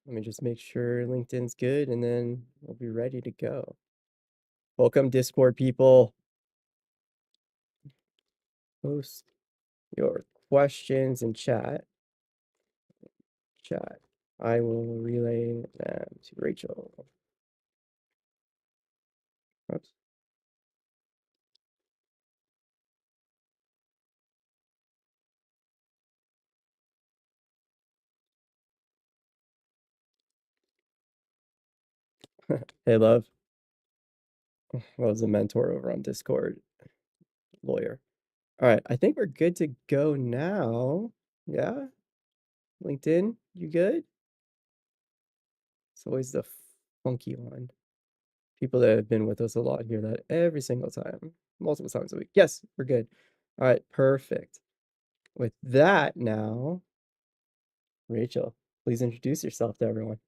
Let me just make sure LinkedIn's good, and then we'll be ready to go. Welcome, Discord people. Post your questions in chat. I will relay them to Rachel. Oops. Hey, love. I was a mentor over on Discord. Lawyer. All right, I think we're good to go now. Yeah? LinkedIn, you good? It's always the funky one. People that have been with us a lot hear that every single time, multiple times a week. Yes, we're good. All right, perfect. With that now, Rachel, please introduce yourself to everyone.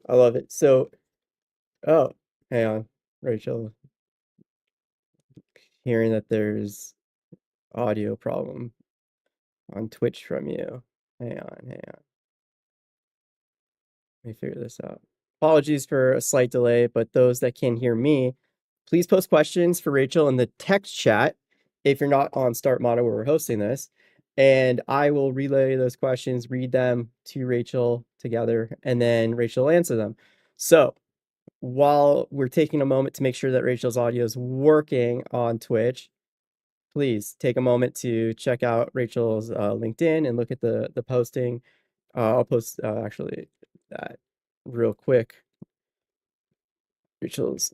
I love it. So, oh, hang on, Rachel. Hearing that there's audio problem on Twitch from you. Hang on. Let me figure this out. Apologies for a slight delay, but those that can hear me, please post questions for Rachel in the text chat if you're not on Start Motto where we're hosting this. And I will relay those questions, read them to Rachel together, and then Rachel will answer them. So while we're taking a moment to make sure that Rachel's audio is working on Twitch, please take a moment to check out Rachel's LinkedIn and look at the posting. I'll post actually that real quick. Rachel's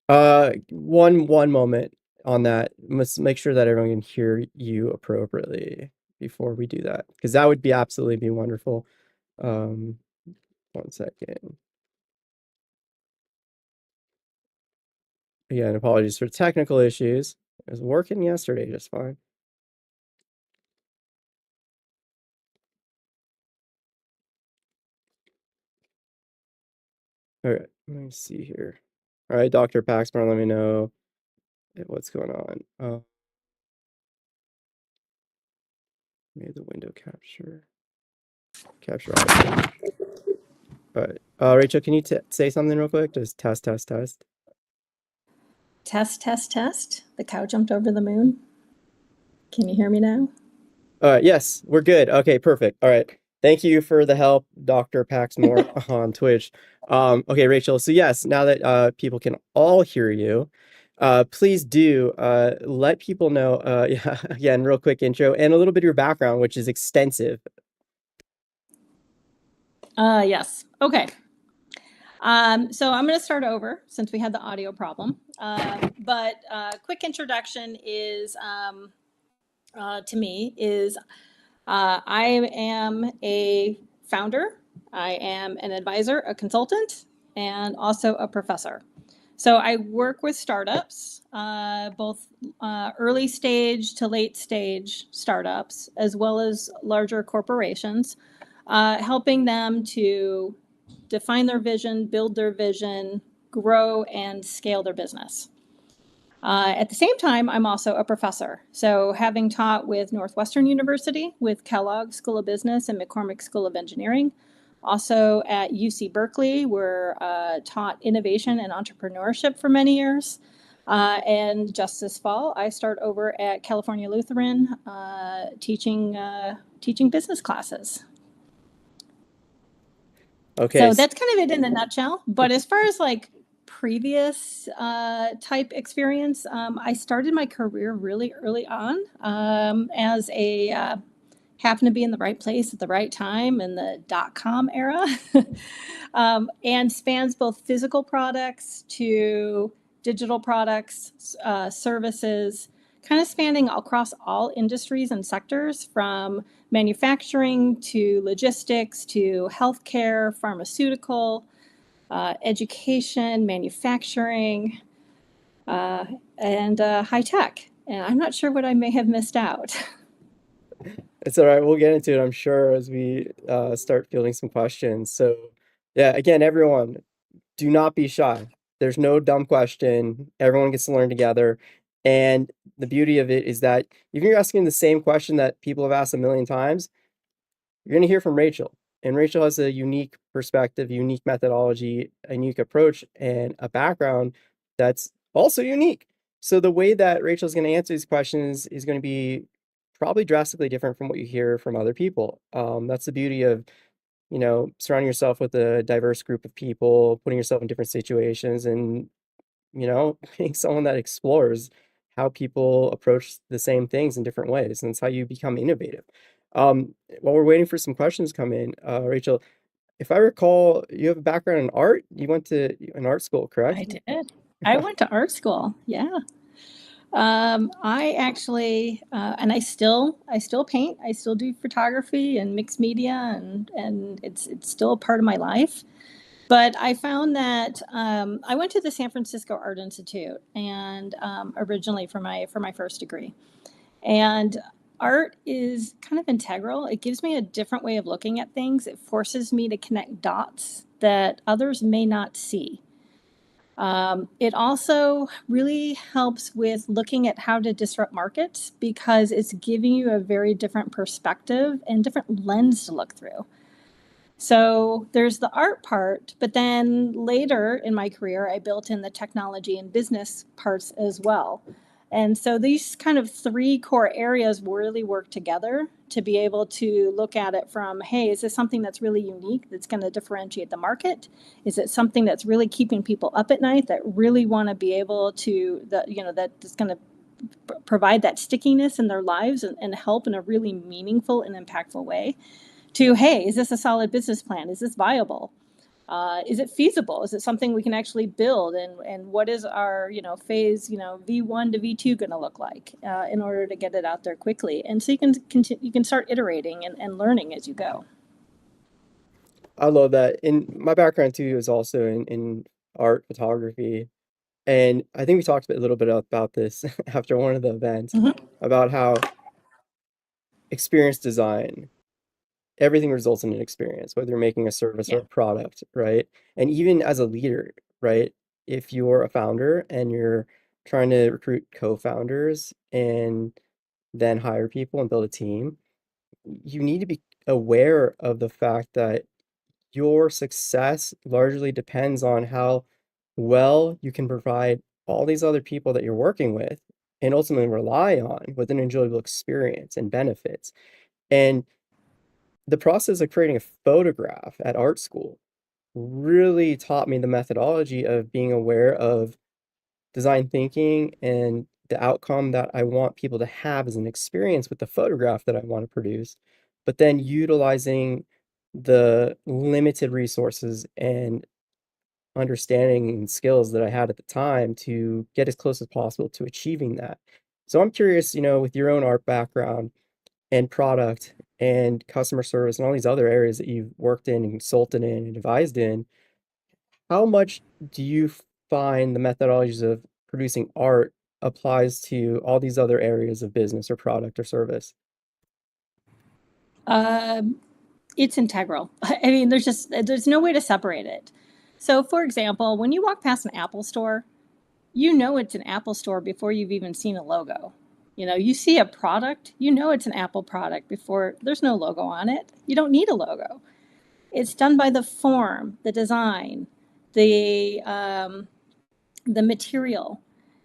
one moment on that. Must make sure that everyone can hear you appropriately before we do that, because that would be absolutely wonderful. 1 second. Again, apologies for technical issues. It was working yesterday just fine. All right, let me see here. All right, Dr. Paxmore, let me know what's going on. Made the window capture audio. All right, Rachel, can you say something real quick? Just test. Test. The cow jumped over the moon. Can you hear me now? Yes, we're good. Okay, perfect. All right. Thank you for the help, Dr. Paxmore on Twitch. Okay, Rachel. So yes, now that people can all hear you, please do let people know, yeah, again, real quick intro and a little bit of your background, which is extensive. Yes. Okay. So I'm going to start over since we had the audio problem. But quick introduction is to me is I am a founder, I am an advisor, a consultant, and also a professor. So I work with startups, both early stage to late stage startups, as well as larger corporations, helping them to define their vision, build their vision, grow and scale their business. At the same time, I'm also a professor. So having taught with Northwestern University, with Kellogg School of Business and McCormick School of Engineering, also at UC Berkeley, where taught innovation and entrepreneurship for many years. And just this fall, I start over at California Lutheran teaching business classes. Okay. So that's kind of it in a nutshell. But as far as like previous type experience, I started my career really early on as a happened to be in the right place at the right time in the .com era, and spans both physical products to digital products, services, kind of spanning across all industries and sectors from manufacturing to logistics to healthcare, pharmaceutical, education, manufacturing, and high tech. And I'm not sure what I may have missed out. It's all right. We'll get into it, I'm sure, as we start fielding some questions. So, yeah, again, everyone, do not be shy. There's no dumb question. Everyone gets to learn together. And the beauty of it is that if you're asking the same question that people have asked a million times, you're going to hear from Rachel. And Rachel has a unique perspective, unique methodology, a unique approach, and a background that's also unique. So the way that Rachel's going to answer these questions is going to be probably drastically different from what you hear from other people. That's the beauty of, surrounding yourself with a diverse group of people, putting yourself in different situations, and, being someone that explores how people approach the same things in different ways. And it's how you become innovative. While we're waiting for some questions to come in, Rachel, if I recall, you have a background in art. You went to an art school, correct? I did. I went to art school. Yeah. I actually, and I still paint. I still do photography and mixed media, and it's still a part of my life. But I found that I went to the San Francisco Art Institute, and originally for my first degree, and art is kind of integral. It gives me a different way of looking at things. It forces me to connect dots that others may not see. It also really helps with looking at how to disrupt markets because it's giving you a very different perspective and different lens to look through. So there's the art part, but then later in my career, I built in the technology and business parts as well. And so these kind of three core areas really work together to be able to look at it from, hey, is this something that's really unique that's going to differentiate the market? Is it something that's really keeping people up at night that really want to be able to, that is going to provide that stickiness in their lives and help in a really meaningful and impactful way? To, hey, is this a solid business plan? Is this viable? Is it feasible? Is it something we can actually build? And what is our, phase, V1 to V2 going to look like in order to get it out there quickly? And so you can start iterating and learning as you go. I love that. And my background too is also in art photography. And I think we talked a little bit about this after one of the events Mm-hmm. about how experience design, everything results in an experience, whether you're making a service or Yeah. a product, right? And even as a leader, right? If you're a founder and you're trying to recruit co-founders and then hire people and build a team, you need to be aware of the fact that your success largely depends on how well you can provide all these other people that you're working with and ultimately rely on with an enjoyable experience and benefits. And the process of creating a photograph at art school really taught me the methodology of being aware of design thinking and the outcome that I want people to have as an experience with the photograph that I want to produce, but then utilizing the limited resources and understanding and skills that I had at the time to get as close as possible to achieving that. So I'm curious, with your own art background and product and customer service and all these other areas that you've worked in and consulted in and advised in, how much do you find the methodologies of producing art applies to all these other areas of business or product or service? Um, it's integral. I mean, there's no way to separate it. So, for example, when you walk past an Apple store, you know it's an Apple store before you've even seen a logo. You see a product, you know it's an Apple product before there's no logo on it. You don't need a logo. It's done by the form, the design, the material,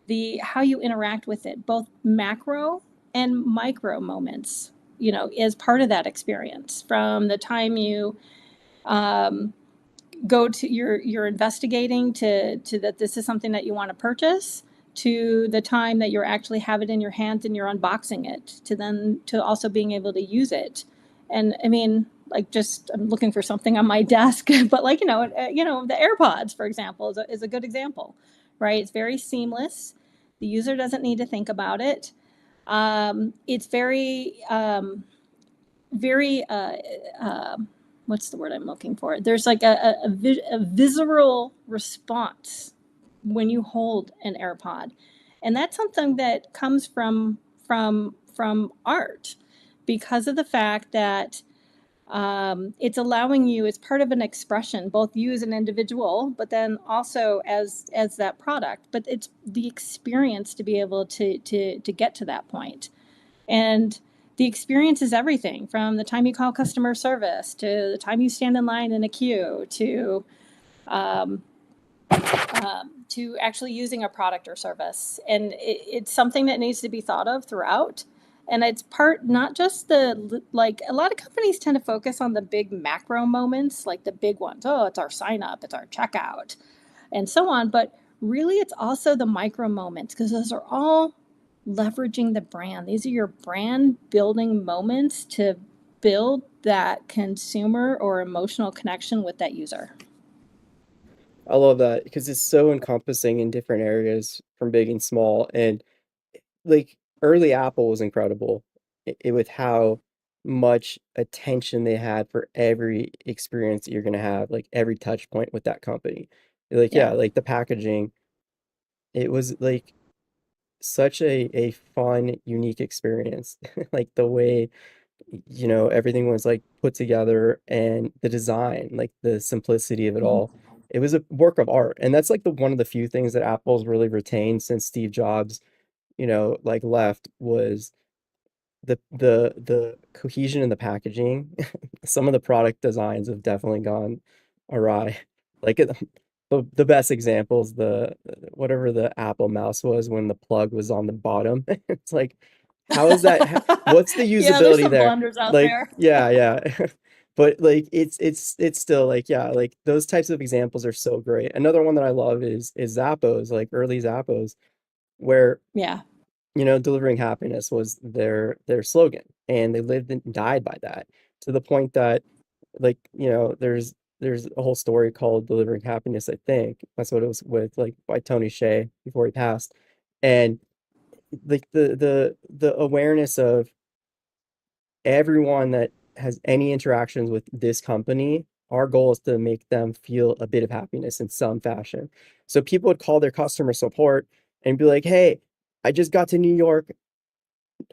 the how you interact with it, both macro and micro moments. As part of that experience, from the time you um, go to you're investigating to that this is something that you want to purchase to the time that you actually have it in your hands and you're unboxing it, to then to also being able to use it. And I mean, like, just I'm looking for something on my desk, but like, the AirPods, for example, is a good example, right? It's very seamless. The user doesn't need to think about it. It's very what's the word I'm looking for? There's like a visceral response when you hold an AirPod, and that's something that comes from art, because of the fact that it's allowing you, it's part of an expression, both you as an individual, but then also as that product. But it's the experience to be able to get to that point. And the experience is everything from the time you call customer service to the time you stand in line in a queue um, to actually using a product or service. And it's something that needs to be thought of throughout. And it's part, not just like a lot of companies tend to focus on the big macro moments, like the big ones. Oh, it's our sign up, it's our checkout, and so on. But really, it's also the micro moments, because those are all leveraging the brand. These are your brand building moments to build that consumer or emotional connection with that user. I love that because it's so encompassing in different areas from big and small. And like early Apple was incredible with how much attention they had for every experience that you're gonna have, like every touch point with that company. Like, yeah, Yeah. like the packaging, it was like such a fun, unique experience. Like the way, everything was like put together and the design, like the simplicity of it all. Mm-hmm. It was a work of art. And that's like the one of the few things that Apple's really retained since Steve Jobs, like left was the cohesion in the packaging. Some of the product designs have definitely gone awry. Like the best examples, the whatever the Apple mouse was when the plug was on the bottom. It's like, how is that? What's the Yeah, there's usability some there? blunders out Like, there. yeah, yeah. But like it's still like, yeah, like those types of examples are so great. Another one that I love is Zappos, like early Zappos, where Yeah. delivering happiness was their slogan, and they lived and died by that, to the point that, like, there's a whole story called Delivering Happiness, I think. That's what it was with, like, by Tony Hsieh before he passed. And like the awareness of everyone that has any interactions with this company, our goal is to make them feel a bit of happiness in some fashion. So people would call their customer support and be like, "Hey, I just got to New York.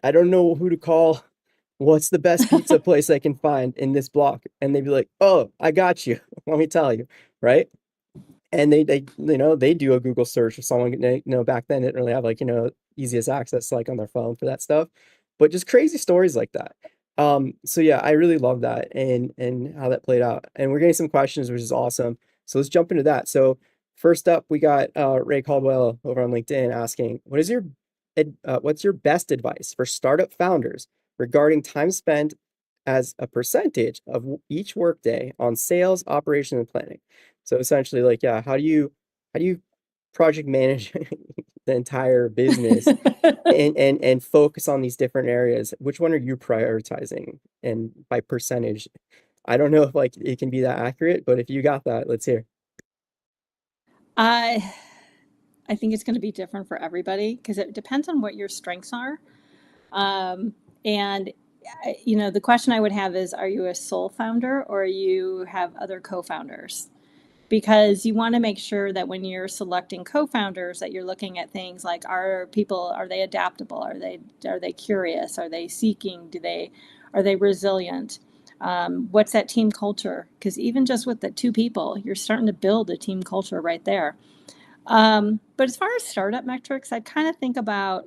I don't know who to call. What's the best pizza place I can find in this block?" And they'd be like, "Oh, I got you. Let me tell you." Right? And they do a Google search if someone, back then they didn't really have, like, easiest access, like, on their phone for that stuff. But just crazy stories like that. So yeah, I really love that, and how that played out. And we're getting some questions, which is awesome. So let's jump into that. So first up, we got Ray Caldwell over on LinkedIn asking, what's your best advice for startup founders regarding time spent as a percentage of each workday on sales, operation, and planning? So essentially, like, yeah, how do you project manage the entire business and focus on these different areas? Which one are you prioritizing, and by percentage? I don't know if, like, it can be that accurate, but if you got that, let's hear. I I think it's going to be different for everybody, because it depends on what your strengths are. Um, and the question I would have is, are you a sole founder, or you have other co-founders? Because you want to make sure that when you're selecting co-founders, that you're looking at things like, are they adaptable? Are they curious? Are they seeking? Are they resilient? What's that team culture? Because even just with the two people, you're starting to build a team culture right there. But as far as startup metrics, I kind of think about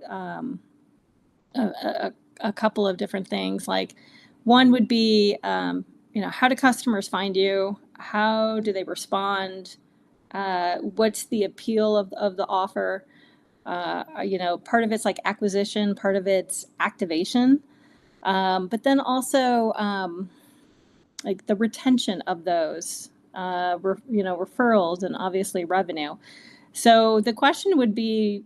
a, a couple of different things. Like, one would be, how do customers find you? How do they respond? What's the appeal of the offer? Part of it's like acquisition, part of it's activation. But then also, like the retention of those, referrals, and obviously revenue. So the question would be,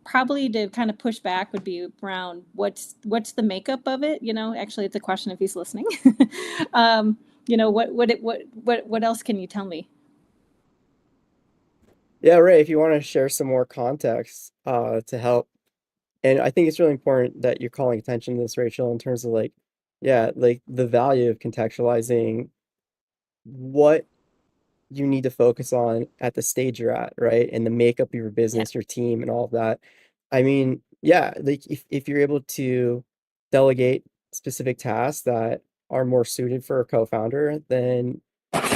probably to kind of push back would be around what's the makeup of it. Actually, it's a question if he's listening. um, what else can you tell me? Yeah, Ray, if you want to share some more context to help. And I think it's really important that you're calling attention to this, Rachel, in terms of like, yeah, like the value of contextualizing what you need to focus on at the stage you're at, right? And the makeup of your Yeah. business, your team, and all of that. I mean, yeah, like if you're able to delegate specific tasks that are more suited for a co-founder, then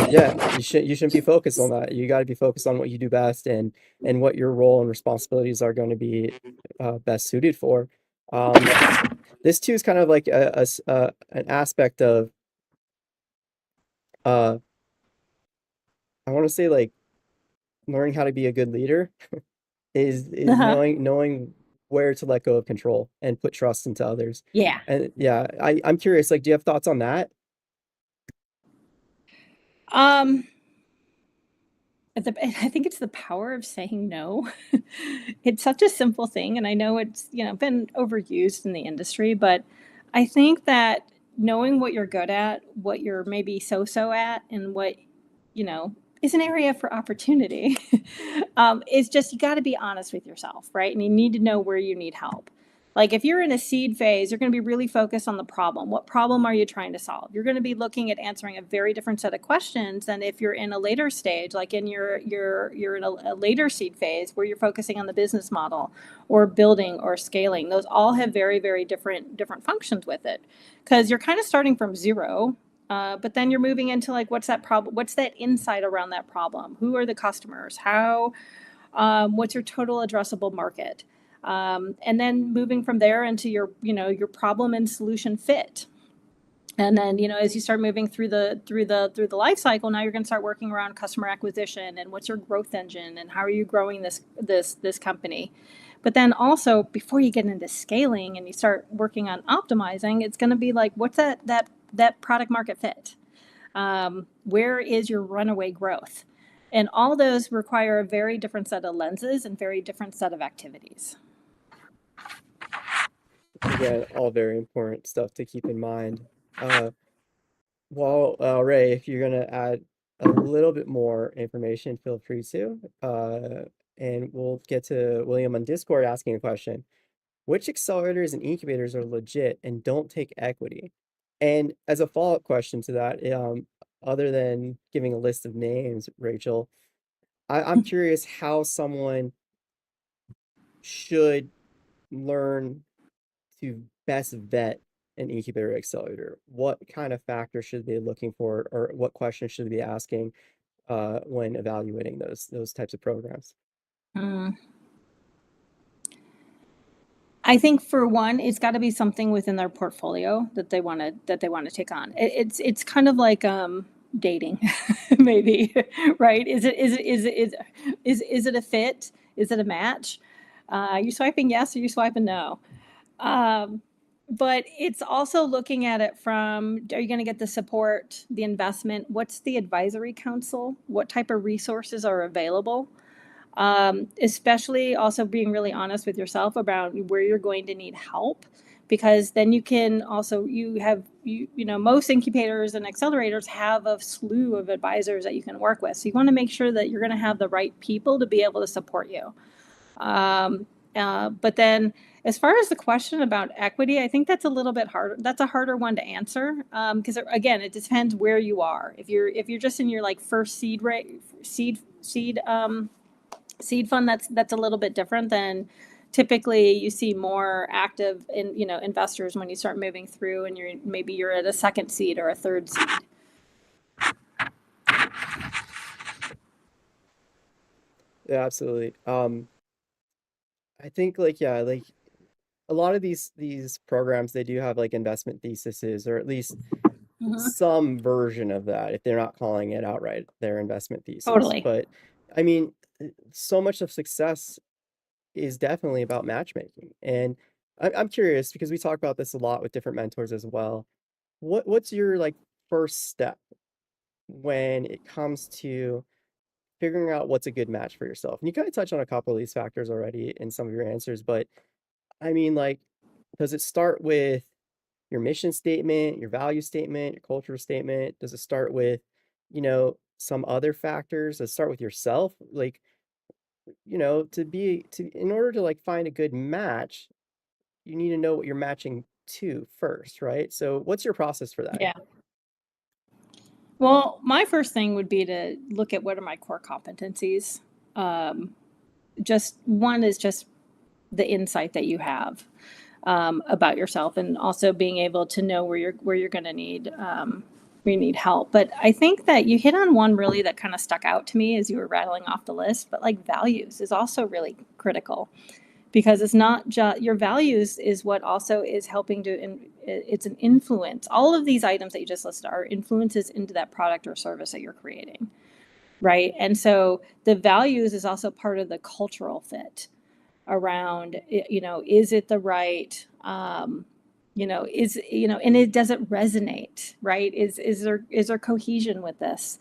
yeah, you shouldn't be focused on that. You got to be focused on what you do best and what your role and responsibilities are going to be best suited for. Um, this too is kind of like an aspect of uh, I want to say like learning how to be a good leader is Uh-huh. knowing where to let go of control and put trust into others. Yeah. And yeah, I'm curious, like, do you have thoughts on that? Um, I think it's the power of saying no. It's such a simple thing, and I know it's, been overused in the industry, but I think that knowing what you're good at, what you're maybe so-so at, and what, you know, is an area for opportunity, is just you got to be honest with yourself, right? And you need to know where you need help. Like if you're in a seed phase, you're going to be really focused on the problem. What problem are you trying to solve? You're going to be looking at answering a very different set of questions than if you're in a later stage, like in you're in a later seed phase where you're focusing on the business model or building or scaling. Those all have very, very different functions with it because you're kind of starting from zero. But then you're moving into like what's that problem, what's that insight around that problem, who are the customers, what's your total addressable market, and then moving from there into your problem and solution fit. And then as you start moving through the life cycle, now you're going to start working around customer acquisition and what's your growth engine and how are you growing this company. But then also before you get into scaling and you start working on optimizing, it's going to be like what's that product market fit, where is your runaway growth, and all those require a very different set of lenses and very different set of activities. Again, all very important stuff to keep in mind. Uh, well, Ray, if you're gonna add a little bit more information, feel free to. And we'll get to William on Discord asking a question. Which accelerators and incubators are legit and don't take equity? And as a follow-up question to that, other than giving a list of names, Rachel, I'm curious how someone should learn to best vet an incubator or accelerator. What kind of factors should they be looking for, or what questions should they be asking when evaluating those types of programs? Mm. I think for one, it's got to be something within their portfolio that they want to take on. It's kind of like dating, maybe, right? Is it a fit? Is it a match? Are you swiping yes or you swiping no? Um, but it's also looking at it from, are you going to get the support, the investment? What's the advisory council? What type of resources are available? Especially also being really honest with yourself about where you're going to need help, because then you can also most incubators and accelerators have a slew of advisors that you can work with, so you want to make sure that you're going to have the right people to be able to support you. um, but then as far as the question about equity, I think that's a little bit harder. That's a harder one to answer, because again, it depends where you are. If you're just in your like first seed rate, seed fund, that's a little bit different than typically you see more active investors when you start moving through and you're at a second seed or a third seed. Yeah, absolutely. I think like yeah, like a lot of these programs they do have like investment theses or at least Mm-hmm. some version of that if they're not calling it outright their investment thesis. Totally. But I mean, so much of success is definitely about matchmaking. And I'm curious because we talk about this a lot with different mentors as well. What's your like first step when it comes to figuring out what's a good match for yourself. And you kind of touched on a couple of these factors already in some of your answers, but I mean, like, does it start with your mission statement, your value statement, your culture statement? Does it start with, some other factors? Does it start with yourself? Like, in order to like find a good match, you need to know what you're matching to first, right? So what's your process for that? Yeah. Well, my first thing would be to look at what are my core competencies. Um, just one is just the insight that you have about yourself, and also being able to know where you're going to need where you need help. But I think that you hit on one really that kind of stuck out to me as you were rattling off the list. But like values is also really critical, because it's not just your values is what also is helping to it's an influence. All of these items that you just listed are influences into that product or service that you're creating, right? And so the values is also part of the cultural fit around, is it the right, and it doesn't resonate, right? Is there cohesion with this?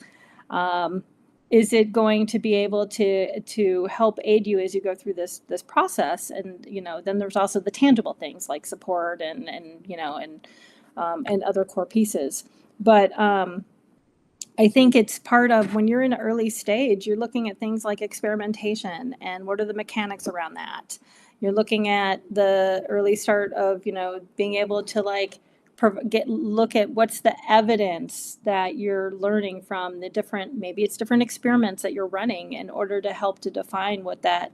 um, is it going to be able to help aid you as you go through this process? And then there's also the tangible things like support and other core pieces. But I think it's part of when you're in an early stage, you're looking at things like experimentation and what are the mechanics around that. You're looking at the early start of, being able to like look at what's the evidence that you're learning from the different, maybe it's different experiments that you're running in order to help to define what that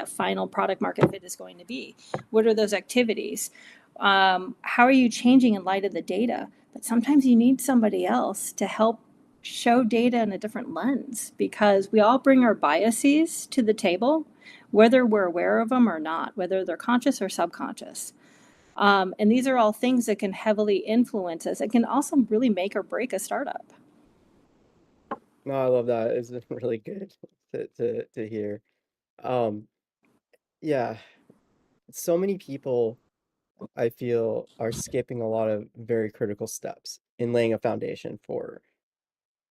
final product market fit is going to be. What are those activities? How are you changing in light of the data? But sometimes you need somebody else to help show data in a different lens, because we all bring our biases to the table, whether we're aware of them or not, whether they're conscious or subconscious. And these are all things that can heavily influence us. It can also really make or break a startup. No, I love that. It's really good to hear. Um, yeah, so many people I feel are skipping a lot of very critical steps in laying a foundation for,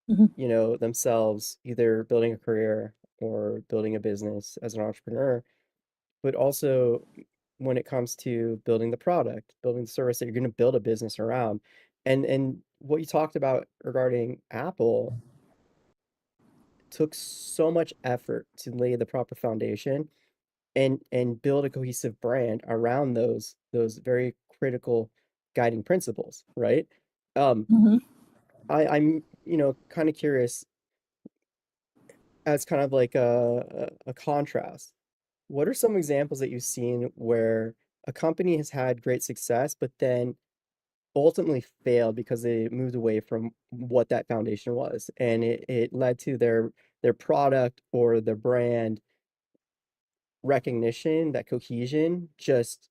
Mhm. themselves, either building a career or building a business as an entrepreneur, but also when it comes to building the product, building the service that you're going to build a business around. And what you talked about regarding Apple took so much effort to lay the proper foundation and build a cohesive brand around those very critical guiding principles, right? Um, Mhm. I'm, kind of curious as kind of like a contrast. What are some examples that you've seen where a company has had great success, but then ultimately failed because they moved away from what that foundation was, and it led to their product or their brand recognition, that cohesion just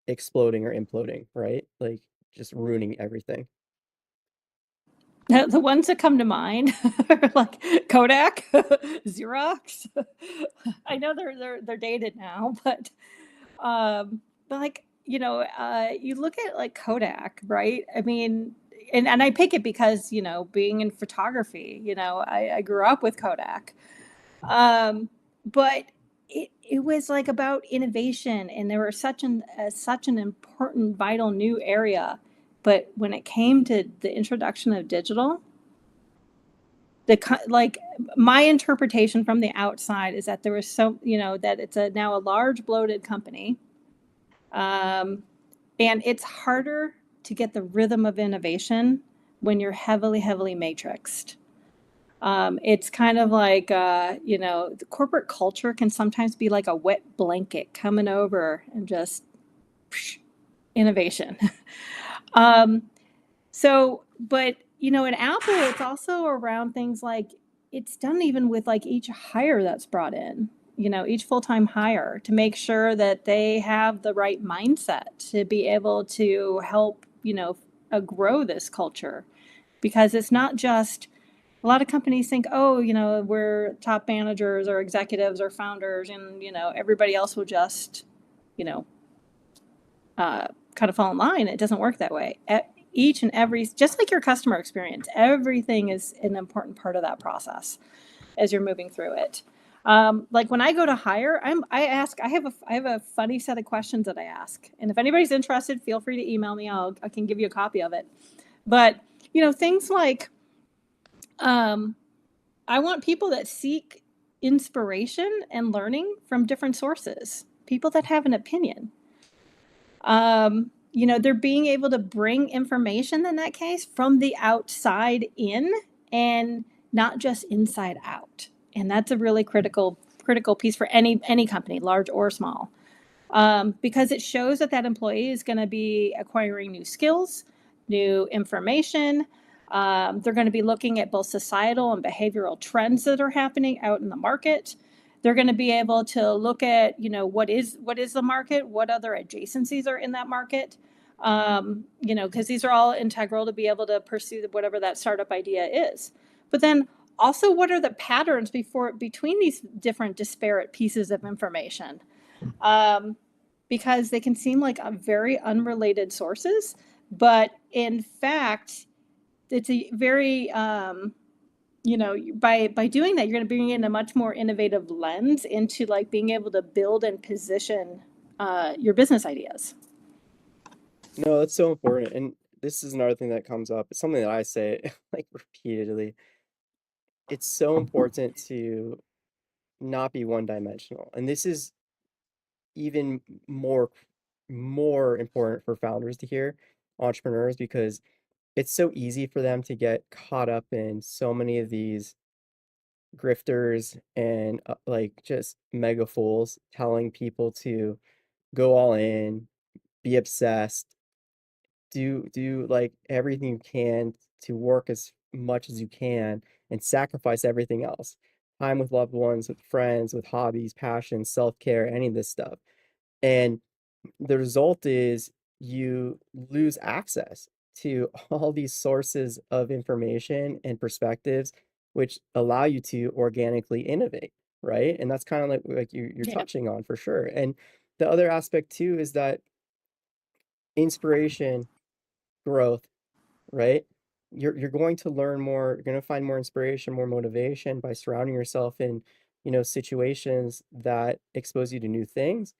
exploding or imploding, right? Like just ruining everything. The ones that come to mind are like Kodak, Xerox. I know they're dated now, but like you look at like Kodak, right? I mean, and I pick it because being in photography, I grew up with Kodak, but it was like about innovation, and they were such an important, vital new area. But when it came to the introduction of digital, like my interpretation from the outside is that there was that it's now a large bloated company, um, and it's harder to get the rhythm of innovation when you're heavily matrixed. It's kind of like, the corporate culture can sometimes be like a wet blanket coming over and just psh, innovation. um, but in Apple, it's also around things like it's done even with like each hire that's brought in, each full-time hire, to make sure that they have the right mindset to be able to help, grow this culture. Because it's not just a lot of companies think, oh, we're top managers or executives or founders, and, everybody else will just, you know, kind of fall in line. It doesn't work that way. Each and every, just like your customer experience, everything is an important part of that process. as you're moving through it. Like when I go to hire, I have a funny set of questions that I ask. And if anybody's interested, feel free to email me. I can give you a copy of it. But, things like, I want people that seek inspiration and learning from different sources, people that have an opinion. They're being able to bring information in that case from the outside in and not just inside out. And that's a really critical piece for any company, large or small, because it shows that employee is going to be acquiring new skills, new information. They're going to be looking at both societal and behavioral trends that are happening out in the market. They're going to be able to look at, what is the market, what other adjacencies are in that market, because these are all integral to be able to pursue whatever that startup idea is. But then also, what are the patterns between these different disparate pieces of information? Because they can seem like very unrelated sources, but in fact, it's a very by doing that, you're going to bring in a much more innovative lens into like being able to build and position your business ideas. No, that's so important. And this is another thing that comes up. It's something that I say like repeatedly. It's so important to not be one dimensional. And this is even more important for founders to hear, entrepreneurs, because it's so easy for them to get caught up in so many of these grifters and like just mega fools telling people to go all in, be obsessed, do like everything you can to work as much as you can and sacrifice everything else. Time with loved ones, with friends, with hobbies, passions, self-care, any of this stuff. And the result is you lose access to all these sources of information and perspectives which allow you to organically innovate, right? And that's kind of like you're Yeah. touching on for sure. And the other aspect too is that inspiration, growth, right? You're going to learn more, you're going to find more inspiration, more motivation by surrounding yourself in, situations that expose you to new things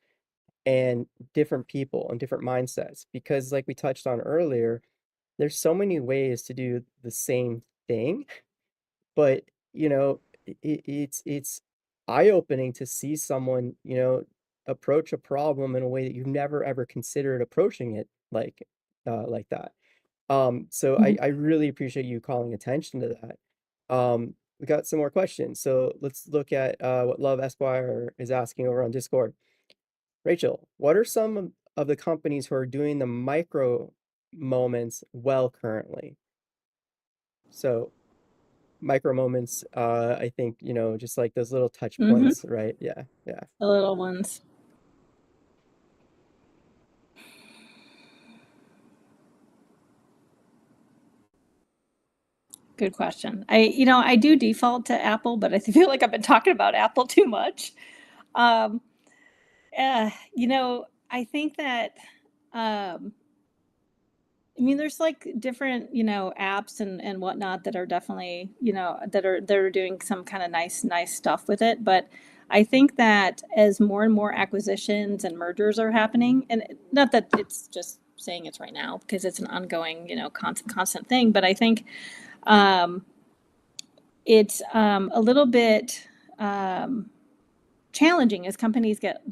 and different people and different mindsets. Because like we touched on earlier, there's so many ways to do the same thing, but it's eye-opening to see someone, approach a problem in a way that you've never ever considered approaching it like that. So I, Mhm. I really appreciate you calling attention to that. We got some more questions. So let's look at what Love Esquire is asking over on Discord. Rachel, what are some of the companies who are doing the micro moments well currently? So micro moments, I think, just like those little touch Mm-hmm. points, right? Yeah, yeah. The little ones. Good question. I do default to Apple, but I feel like I've been talking about Apple too much. Um, I think that, um, there's like different, apps and whatnot that are definitely, that are doing some kind of nice stuff with it. But I think that as more and more acquisitions and mergers are happening, and not that it's just saying it's right now because it's an ongoing, constant thing, but I think um, it's a little bit challenging as companies get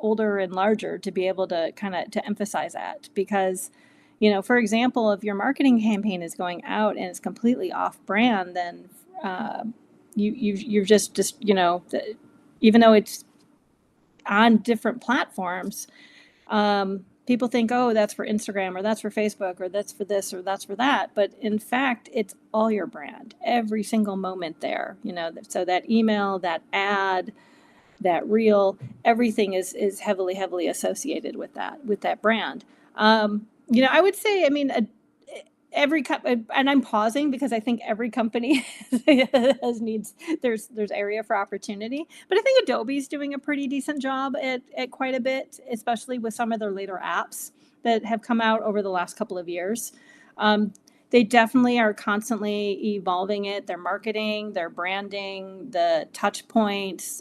older and larger to be able to kind of to emphasize that because for example, if your marketing campaign is going out and it's completely off brand, then uh, you've just even though it's on different platforms, people think, oh, that's for Instagram or that's for Facebook or that's for this or that's for that. But in fact, it's all your brand, every single moment there. So that email, that ad, that reel, everything is heavily associated with that brand. I would say, every and I'm pausing because I think every company has needs there's area for opportunity, but I think Adobe's doing a pretty decent job at quite a bit, especially with some of their later apps that have come out over the last couple of years. um, They definitely are constantly evolving it. Their marketing, their branding, the touch points,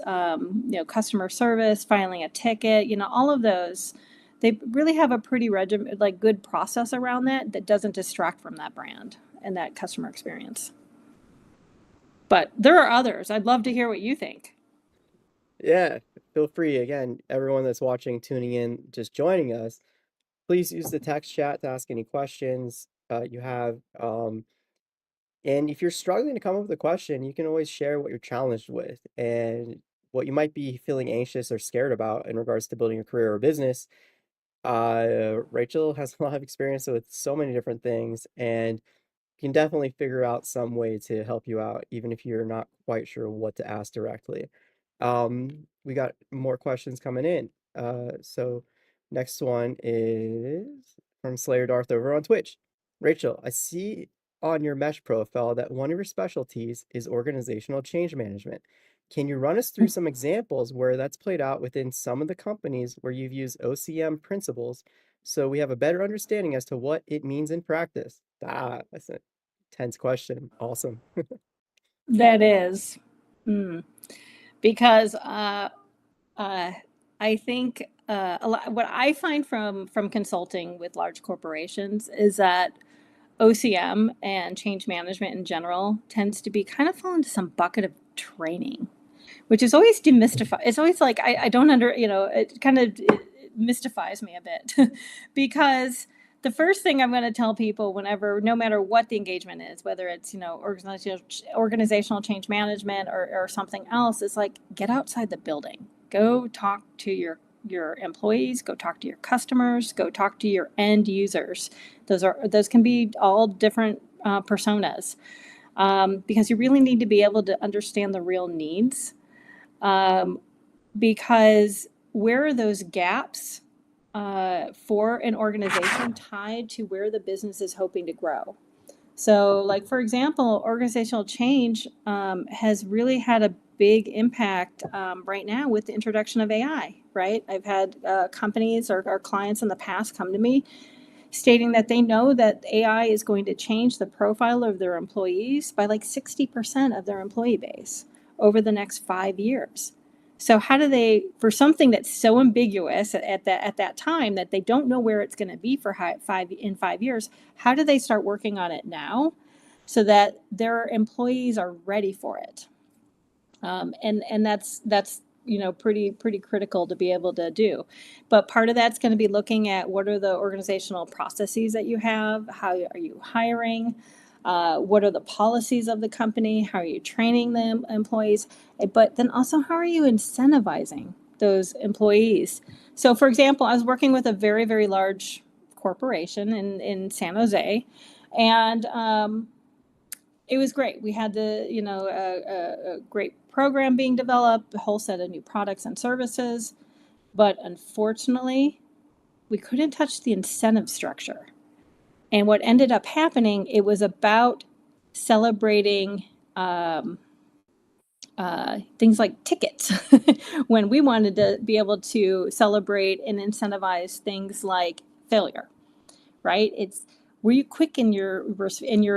customer service, filing a ticket, all of those. They really have a pretty like good process around that doesn't distract from that brand and that customer experience. But there are others. I'd love to hear what you think. Yeah, feel free. Again, everyone that's watching, tuning in, just joining us, please use the text chat to ask any questions you have. And if you're struggling to come up with a question, you can always share what you're challenged with and what you might be feeling anxious or scared about in regards to building a career or business. Rachel has a lot of experience with so many different things, and can definitely figure out some way to help you out, even if you're not quite sure what to ask directly. We got more questions coming in. So next one is from Slayer Darth over on Twitch. Rachel, I see on your Mesh profile that one of your specialties is organizational change management. Can you run us through some examples where that's played out within some of the companies where you've used OCM principles so we have a better understanding as to what it means in practice? That's a tense question. Awesome. That is. Mm. Because uh, I think what I find from consulting with large corporations is that OCM and change management in general tends to be kind of fall into some bucket of training, which is always demystified. It's always like I don't it kind of it mystifies me a bit because the first thing I'm going to tell people whenever, no matter what the engagement is, whether it's organizational change management or something else, is like get outside the building, go talk to your employees, go talk to your customers, go talk to your end users. Those can be all different personas, because you really need to be able to understand the real needs, um, because where are those gaps for an organization tied to where the business is hoping to grow? So, like, for example, organizational change has really had a big impact right now with the introduction of AI, right? I've had companies or clients in the past come to me stating that they know that AI is going to change the profile of their employees by like 60% of their employee base over the next 5 years. So how do they, for something that's so ambiguous at that time that they don't know where it's going to be for 5 years, how do they start working on it now so that their employees are ready for it? And that's pretty critical to be able to do. But part of that's going to be looking at what are the organizational processes that you have, how are you hiring, what are the policies of the company, how are you training the employees, but then also how are you incentivizing those employees. So for example, I was working with a very large corporation in San Jose, and it was great. We had a great program being developed, a whole set of new products and services, but unfortunately, we couldn't touch the incentive structure. And what ended up happening, it was about celebrating things like tickets when we wanted to be able to celebrate and incentivize things like failure, right? It's were you quick in your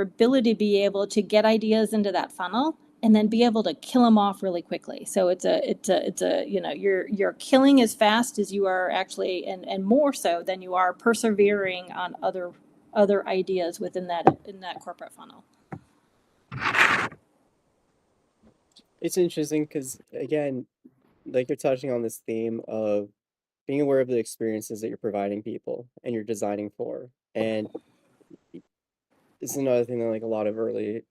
ability to be able to get ideas into that funnel and then be able to kill them off really quickly. So it's a you're killing as fast as you are actually, and more so than you are persevering on other ideas within that corporate funnel. It's interesting because, again, like you're touching on this theme of being aware of the experiences that you're providing people and you're designing for. And this is another thing that like a lot of early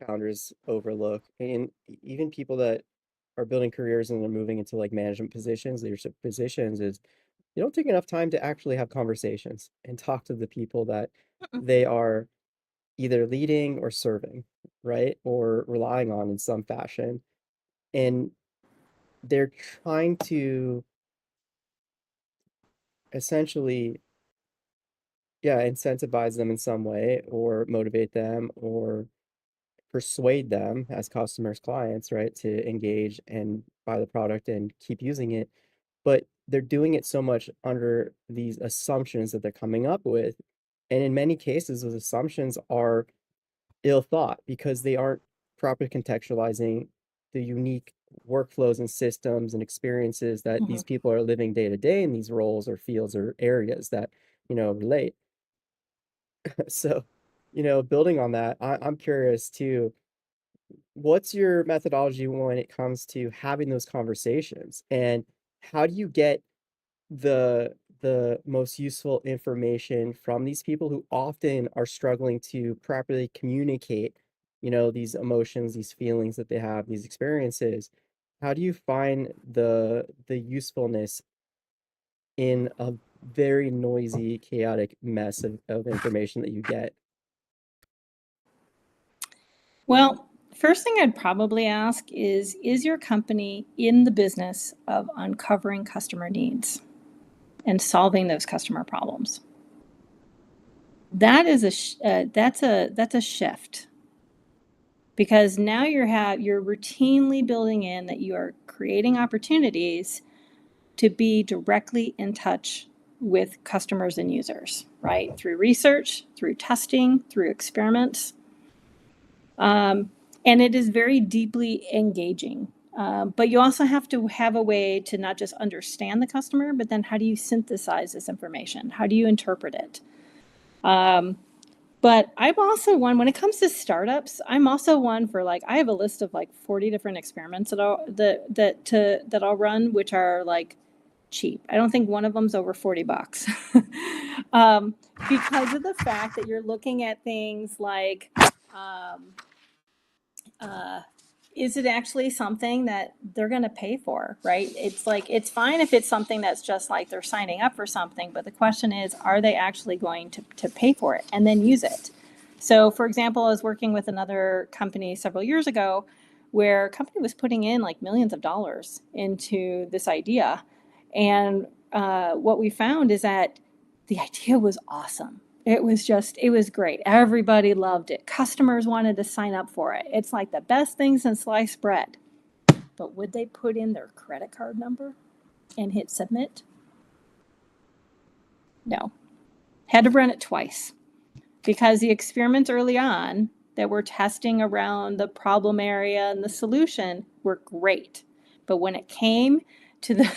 founders overlook. And even people that are building careers and they're moving into like management positions, leadership positions, is they don't take enough time to actually have conversations and talk to the people that they are either leading or serving, right? Or relying on in some fashion. And they're trying to essentially, yeah, incentivize them in some way or motivate them or persuade them as customers, clients, right, to engage and buy the product and keep using it. But they're doing it so much under these assumptions that they're coming up with And in many cases, those assumptions are ill thought because they aren't properly contextualizing the unique workflows and systems and experiences that Mhm. these people are living day to day in these roles or fields or areas that, relate. So, building on that, I'm curious too, what's your methodology when it comes to having those conversations? And how do you get the most useful information from these people who often are struggling to properly communicate, these emotions, these feelings that they have, these experiences? How do you find the usefulness in a very noisy, chaotic mess of information that you get? Well, first thing I'd probably ask is your company in the business of uncovering customer needs and solving those customer problems? That is that's a shift because now you're routinely building in that you are creating opportunities to be directly in touch with customers and users, right? Through research, through testing, through experiments. And it is very deeply engaging. But you also have to have a way to not just understand the customer, but then how do you synthesize this information? How do you interpret it? But I'm also one when it comes to startups. I'm also one for like I have a list of like 40 different experiments that I'll run, which are like cheap. I don't think one of them's over $40, um, because of the fact that you're looking at things like. Um, uh, is it actually something that they're going to pay for, right? It's like it's fine if it's something that's just like they're signing up for something, but the question is, are they actually going to pay for it and then use it? So, for example, I was working with another company several years ago where a company was putting in like millions of dollars into this idea. And what we found is that the idea was awesome. It was great. Everybody loved it. Customers wanted to sign up for it. It's like the best thing since sliced bread. But would they put in their credit card number and hit submit? No. Had to run it twice because the experiments early on that were testing around the problem area and the solution were great. But when it came to the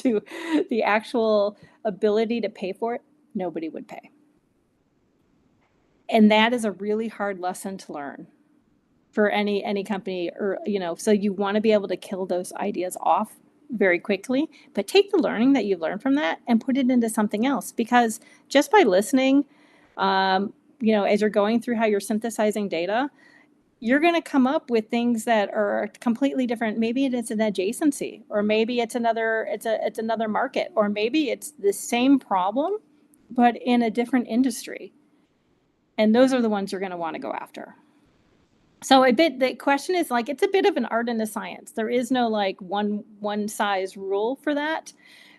to the actual ability to pay for it, nobody would pay. And that is a really hard lesson to learn for any company, or so you want to be able to kill those ideas off very quickly, but take the learning that you've learned from that and put it into something else, because just by listening, as you're going through how you're synthesizing data, you're going to come up with things that are completely different. Maybe it's an adjacency, or maybe it's another market, or maybe it's the same problem but in a different industry, and those are the ones you're going to want to go after. So the question is like it's a bit of an art and a science. There is no like one size rule for that,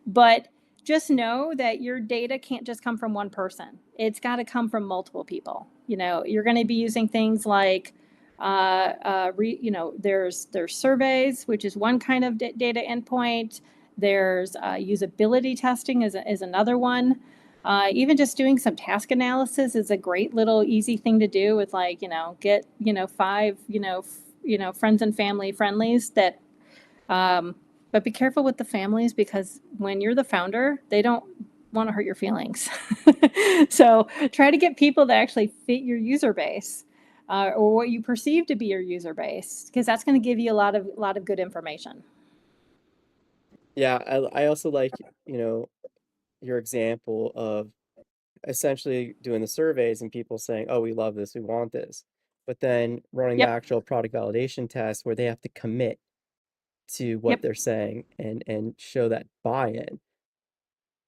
but just know that your data can't just come from one person. It's got to come from multiple people. You're going to be using things like there's surveys, which is one kind of data endpoint. There's usability testing is another one. Even just doing some task analysis is a great little easy thing to do with like, get, five, friends and family friendlies that, but be careful with the families because when you're the founder, they don't want to hurt your feelings. So try to get people that actually fit your user base, or what you perceive to be your user base, because that's going to give you a lot of good information. Yeah, I also like, your example of essentially doing the surveys and people saying, "Oh, we love this, we want this," but then running the Yep. actual product validation test where they have to commit to what Yep. they're saying and show that buy-in,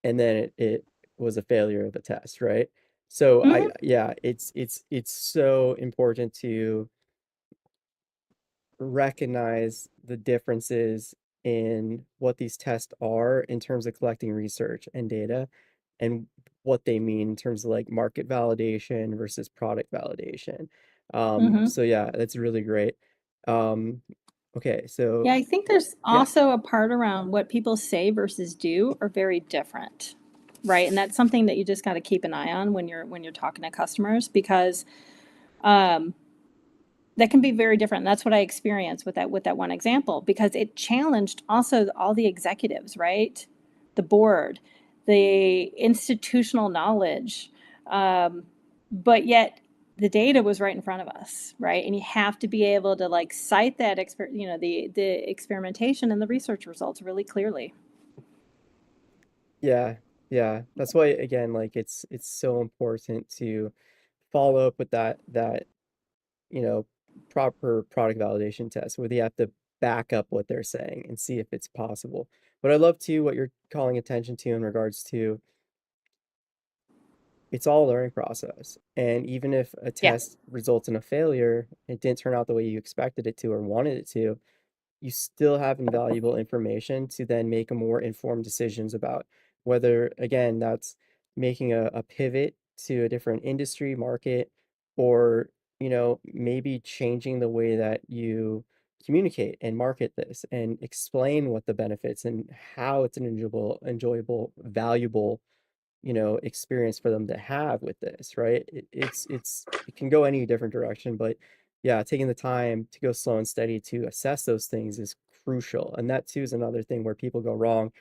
and then it was a failure of a test, right? So Mm-hmm. yeah, it's so important to recognize the differences in what these tests are in terms of collecting research and data and what they mean in terms of like market validation versus product validation. Mm-hmm. So yeah, that's really great. Um, okay, so Yeah, I think there's yeah, also a part around what people say versus do are very different. right? And that's something that you just got to keep an eye on when you're talking to customers, because um, that can be very different. And that's what I experienced with that one example, because it challenged also all the executives, right? The board, the institutional knowledge, um, but yet the data was right in front of us, right? And you have to be able to like cite that the experimentation and the research results really clearly. Yeah, yeah. That's why again, like it's so important to follow up with that, you know, proper product validation test where they have to back up what they're saying and see if it's possible. But I love too what you're calling attention to in regards to it's all a learning process. And even if a Yeah. test results in a failure, it didn't turn out the way you expected it to or wanted it to, you still have invaluable information to then make a more informed decisions about whether, again, that's making a pivot to a different industry market or, maybe changing the way that you communicate and market this and explain what the benefits and how it's an enjoyable, valuable, experience for them to have with this, right? It can go any different direction, but yeah, taking the time to go slow and steady to assess those things is crucial. And that too is another thing where people go wrong.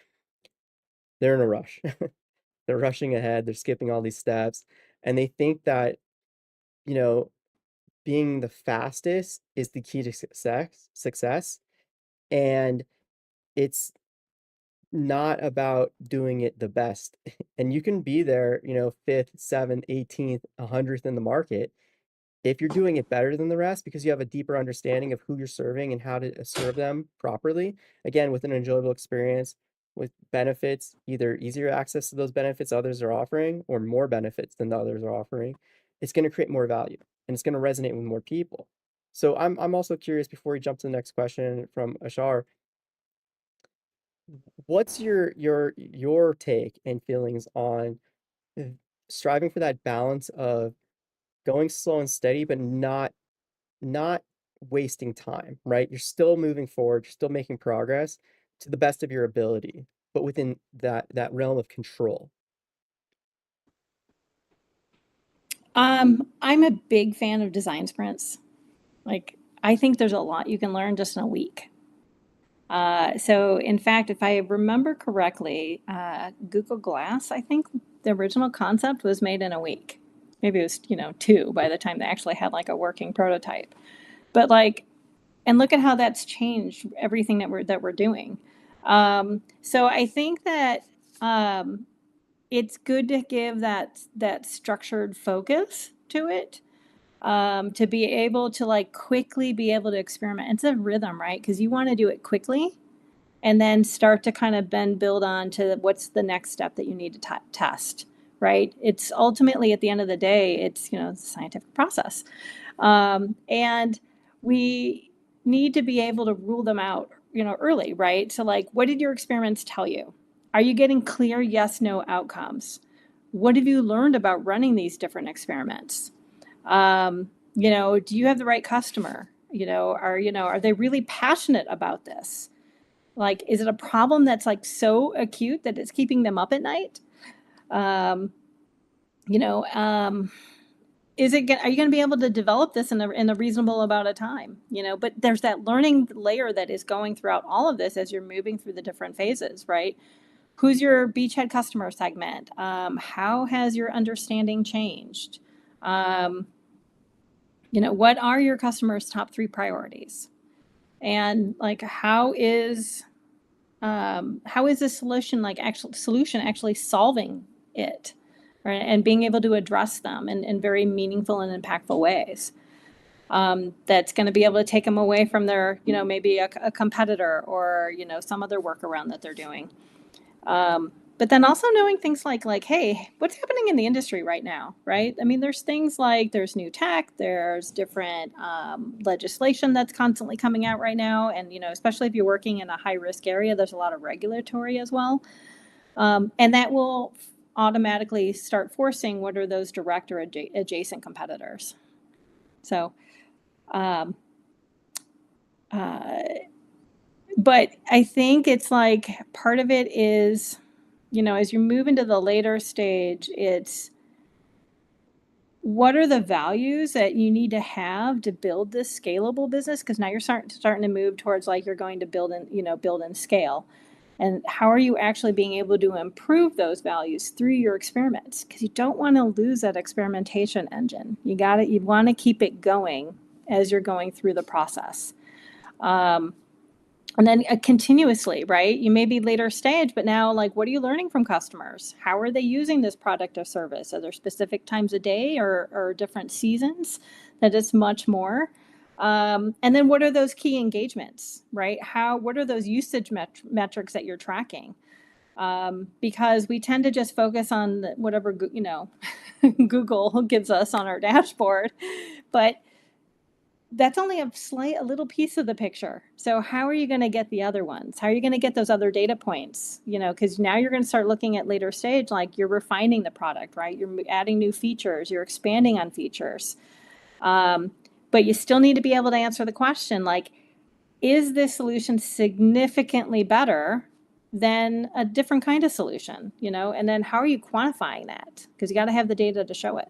They're in a rush. They're rushing ahead, they're skipping all these steps, and they think that, you know, being the fastest is the key to success. And it's not about doing it the best. And you can be there, fifth, seventh, 18th, 100th in the market if you're doing it better than the rest because you have a deeper understanding of who you're serving and how to serve them properly. Again, with an enjoyable experience, with benefits, either easier access to those benefits others are offering or more benefits than the others are offering, it's going to create more value and it's going to resonate with more people. So I'm also curious before we jump to the next question from Ashar, what's your take and feelings on uh, striving for that balance of going slow and steady, but not wasting time, right? You're still moving forward, you're still making progress to the best of your ability, but within that realm of control. I'm a big fan of design sprints. Like, I think there's a lot you can learn just in a week. So, in fact, if I remember correctly, Google Glass, I think the original concept was made in a week. Maybe it was, two by the time they actually had like a working prototype. But like, and look at how that's changed everything that we're doing. So I think that um, it's good to give that structured focus to it, to be able to like quickly be able to experiment. It's a rhythm, right? Because you want to do it quickly and then start to kind of then build on to what's the next step that you need to test, right? It's ultimately at the end of the day, it's it's a scientific process, and we need to be able to rule them out, early, right? So like, what did your experiments tell you? Are you getting clear yes no outcomes? What have you learned about running these different experiments? Do you have the right customer? Are they really passionate about this? Like, is it a problem that's like so acute that it's keeping them up at night? Um, you know, um, are you going to be able to develop this in a reasonable amount of time? But there's that learning layer that is going throughout all of this as you're moving through the different phases, right? Who's your beachhead customer segment? How has your understanding changed? Um, what are your customers' top three priorities? And like, how is the solution actually solving it, right? And being able to address them in very meaningful and impactful ways. That's going to be able to take them away from their, maybe a competitor or, some other workaround that they're doing. But then also knowing things like, hey, what's happening in the industry right now, right? I mean, there's things like there's new tech, there's different legislation that's constantly coming out right now, and especially if you're working in a high risk area, there's a lot of regulatory as well, and that will automatically start forcing what are those direct or adjacent competitors. So, um, uh, but I think it's like part of it is as you move into the later stage, it's what are the values that you need to have to build this scalable business? Because now you're starting to move towards like you're going to build and scale. And how are you actually being able to improve those values through your experiments? Because you don't want to lose that experimentation engine. You want to keep it going as you're going through the process. And then continuously, right? You may be later stage, but now, like, what are you learning from customers? How are they using this product or service? Are there specific times a day or different seasons that it's much more? And then what are those key engagements, right? What are those usage metrics that you're tracking? Because we tend to just focus on whatever, Google gives us on our dashboard, but that's only a little piece of the picture. So how are you going to get the other ones? How are you going to get those other data points? Because now you're going to start looking at later stage, like you're refining the product, right? You're adding new features, you're expanding on features. But you still need to be able to answer the question, like, is this solution significantly better than a different kind of solution? And then how are you quantifying that? Because you got to have the data to show it.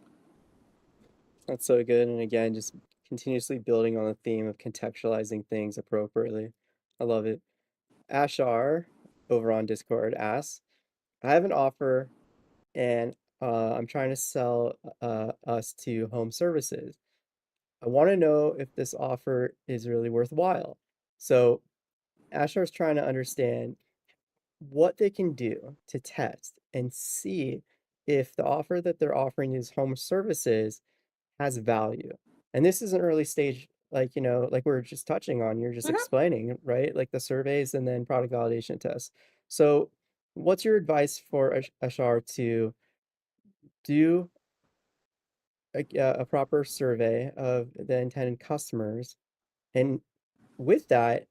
That's so good. And again, just continuously building on the theme of contextualizing things appropriately. I love it. Ashar over on Discord asks, I have an offer and I'm trying to sell us to home services. I want to know if this offer is really worthwhile. So Ashar's trying to understand what they can do to test and see if the offer that they're offering these home services has value. And this is an early stage, like, like we are just touching on, you're just Mhm. explaining, right? Like the surveys and then product validation tests. So, what's your advice for Ashar to do a proper survey of the intended customers? And with that,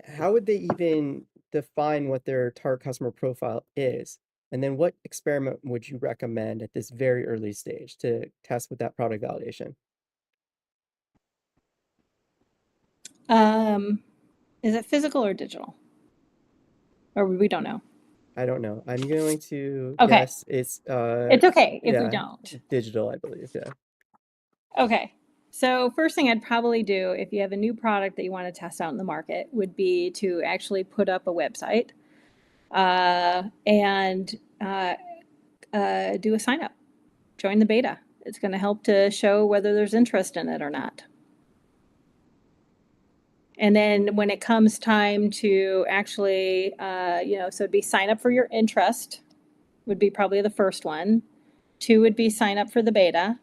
how would they even define what their target customer profile is? And then what experiment would you recommend at this very early stage to test with that product validation? Um, is it physical or digital? Or we don't know. I don't know. I'm going to Okay. guess it's It's okay if we yeah, don't. digital, I believe. Yeah. Okay. So first thing I'd probably do if you have a new product that you want to test out in the market would be to actually put up a website and do a sign up, join the beta. It's going to help to show whether there's interest in it or not. And then when it comes time to actually, so it'd be sign up for your interest would be probably the first one. Two would be sign up for the beta.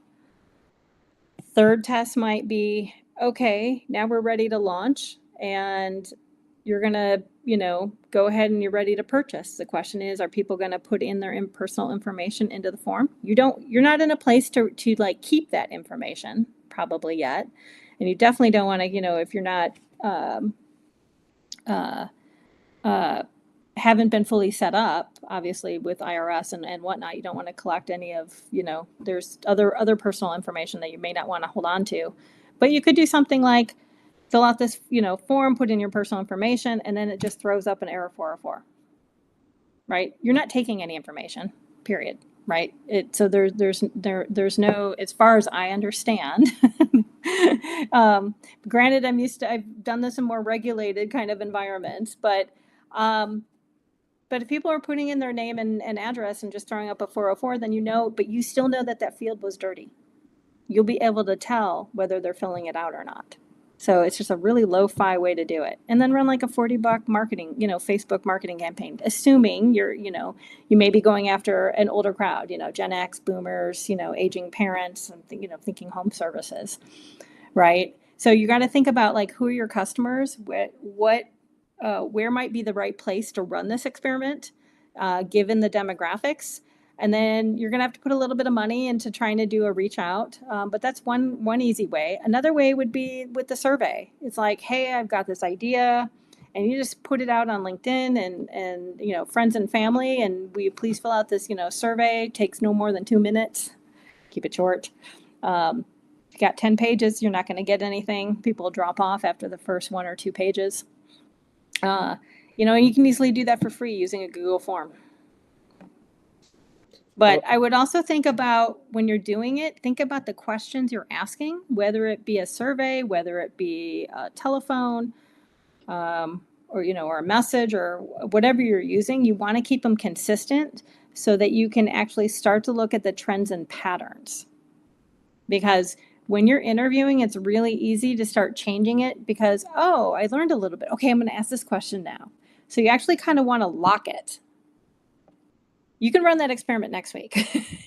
Third test might be, okay, now we're ready to launch and you're going to, go ahead and you're ready to purchase. The question is, are people going to put in their personal information into the form? You're not in a place to like keep that information probably yet. And you definitely don't want to, if you're not, uh, uh, haven't been fully set up, obviously with IRS and whatnot, you don't want to collect any of, there's other personal information that you may not want to hold on to. But you could do something like fill out this, form, put in your personal information, and then it just throws up an error 404, right? You're not taking any information, period, right? So there's no, as far as I understand, granted, I've done this in more regulated kind of environments, um, but if people are putting in their name and address and just throwing up a 404, then but you still know that that field was dirty. You'll be able to tell whether they're filling it out or not. So it's just a really lo-fi way to do it. And then run like a $40 marketing, Facebook marketing campaign, assuming you may be going after an older crowd, Gen X, boomers, aging parents, and thinking home services, right? So you got to think about like who are your customers, where might be the right place to run this experiment, given the demographics. And then you're going to have to put a little bit of money into trying to do a reach out. But that's one easy way. Another way would be with the survey. It's like, hey, I've got this idea. And you just put it out on LinkedIn and friends and family. And will you please fill out this survey? It takes no more than 2 minutes. Keep it short. If you got 10 pages, you're not going to get anything. People drop off after the first 1 or 2 pages. And you can easily do that for free using a Google form. But I would also think about when you're doing it, think about the questions you're asking, whether it be a survey, whether it be a telephone, or or a message or whatever you're using. You want to keep them consistent so that you can actually start to look at the trends and patterns. Because when you're interviewing, it's really easy to start changing it because, oh, I learned a little bit. Okay, I'm going to ask this question now. So you actually kind of want to lock it. You can run that experiment next week.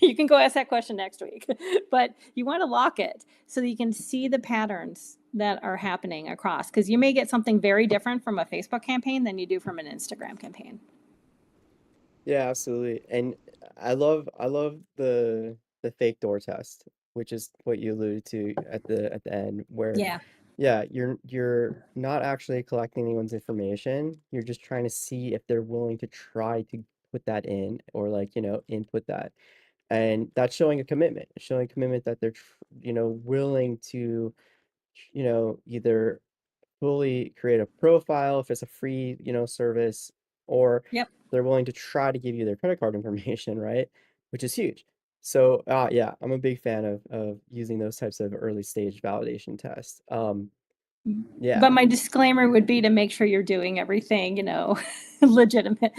You can go ask that question next week, but you want to lock it so that you can see the patterns that are happening across, because you may get something very different from a Facebook campaign than you do from an Instagram campaign. Yeah, absolutely. And I love the fake door test, which is what you alluded to at the end, where Yeah. yeah, you're not actually collecting anyone's information. You're just trying to see if they're willing to try to put that in or like, input that. And that's showing a commitment, showing commitment that they're willing to, either fully create a profile if it's a free, service, or Yep. they're willing to try to give you their credit card information, right? Which is huge. So, yeah, I'm a big fan of using those types of early stage validation tests. Yeah, But my disclaimer would be to make sure you're doing everything, legitimate,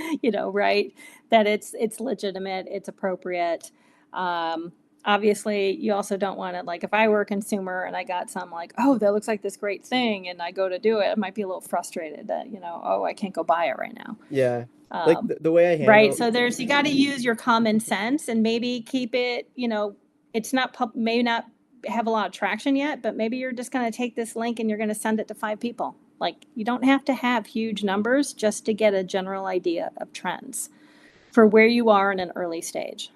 right? That it's legitimate, it's appropriate. Um, Obviously, you also don't want it like if I were a consumer and I got some like, oh, that looks like this great thing, and I go to do it, I might be a little frustrated that, oh, I can't go buy it right now. yeah. Like Um, the way I right. handle, So you got to use your common sense and maybe keep it, it's not, may not have a lot of traction yet, but maybe you're just going to take this link and you're going to send it to 5 people. Like you don't have to have huge numbers just to get a general idea of trends for where you are in an early stage.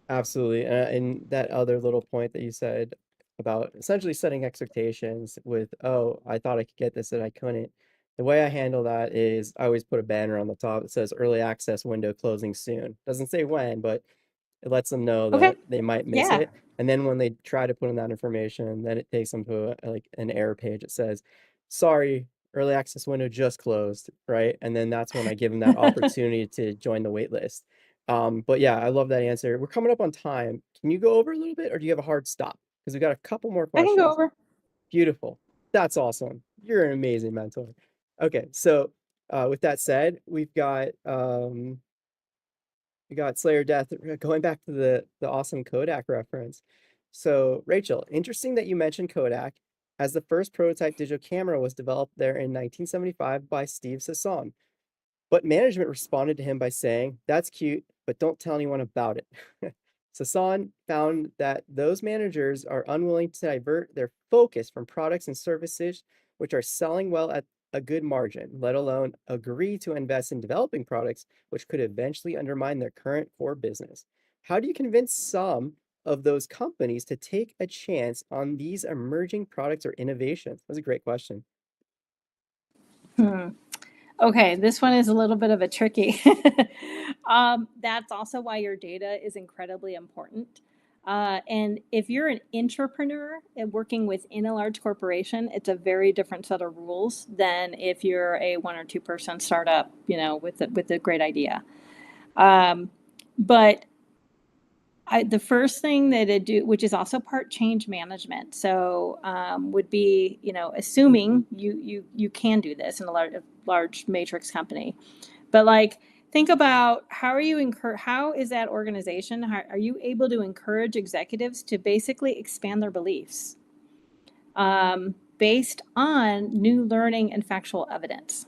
absolutely. And that other little point that you said about essentially setting expectations with, oh, I thought I could get this and I couldn't. The way I handle that is I always put a banner on the top that says early access window closing soon. Doesn't say when, but it lets them know Okay. that they might miss Yeah. it. And then when they try to put in that information, then it takes them to like an error page. It says, sorry, early access window just closed, right? And then that's when I give them that opportunity to join the wait list. But yeah, I love that answer. We're coming up on time. Can you go over a little bit or do you have a hard stop? Because we've got a couple more I can go questions. over. Beautiful. That's awesome. You're an amazing mentor. Okay, so with that said, we got Slayer Death going back to the awesome Kodak reference. So, Rachel, interesting that you mentioned Kodak, as the first prototype digital camera was developed there in 1975 by Steve Sasson. But management responded to him by saying, "That's cute, but don't tell anyone about it." Sasson found that those managers are unwilling to divert their focus from products and services which are selling well at a good margin, let alone agree to invest in developing products which could eventually undermine their current core business. How do you convince some of those companies to take a chance on these emerging products or innovations? That's a great question. Hmm. Okay, this one is a little bit of a tricky. That's also why your data is incredibly important. And if you're an entrepreneur and working within a large corporation, it's a very different set of rules than if you're a 1 or 2 person startup, with a great idea. Um, but the first thing that it do, which is also part change management, so would be, assuming you can do this in a large matrix company, but like think about how is that organization? How are you able to encourage executives to basically expand their beliefs based on new learning and factual evidence?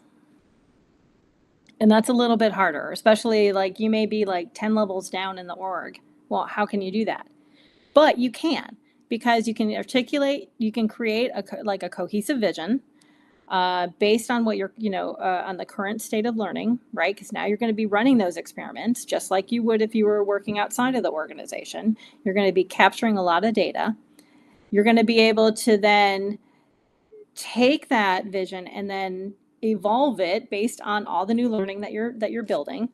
And that's a little bit harder, especially like you may be like 10 levels down in the org. Well, how can you do that? But you can, because you can articulate, you can create a cohesive vision based on what you're, on the current state of learning, right? Because now you're going to be running those experiments just like you would if you were working outside of the organization. You're going to be capturing a lot of data. You're going to be able to then take that vision and then evolve it based on all the new learning that you're building.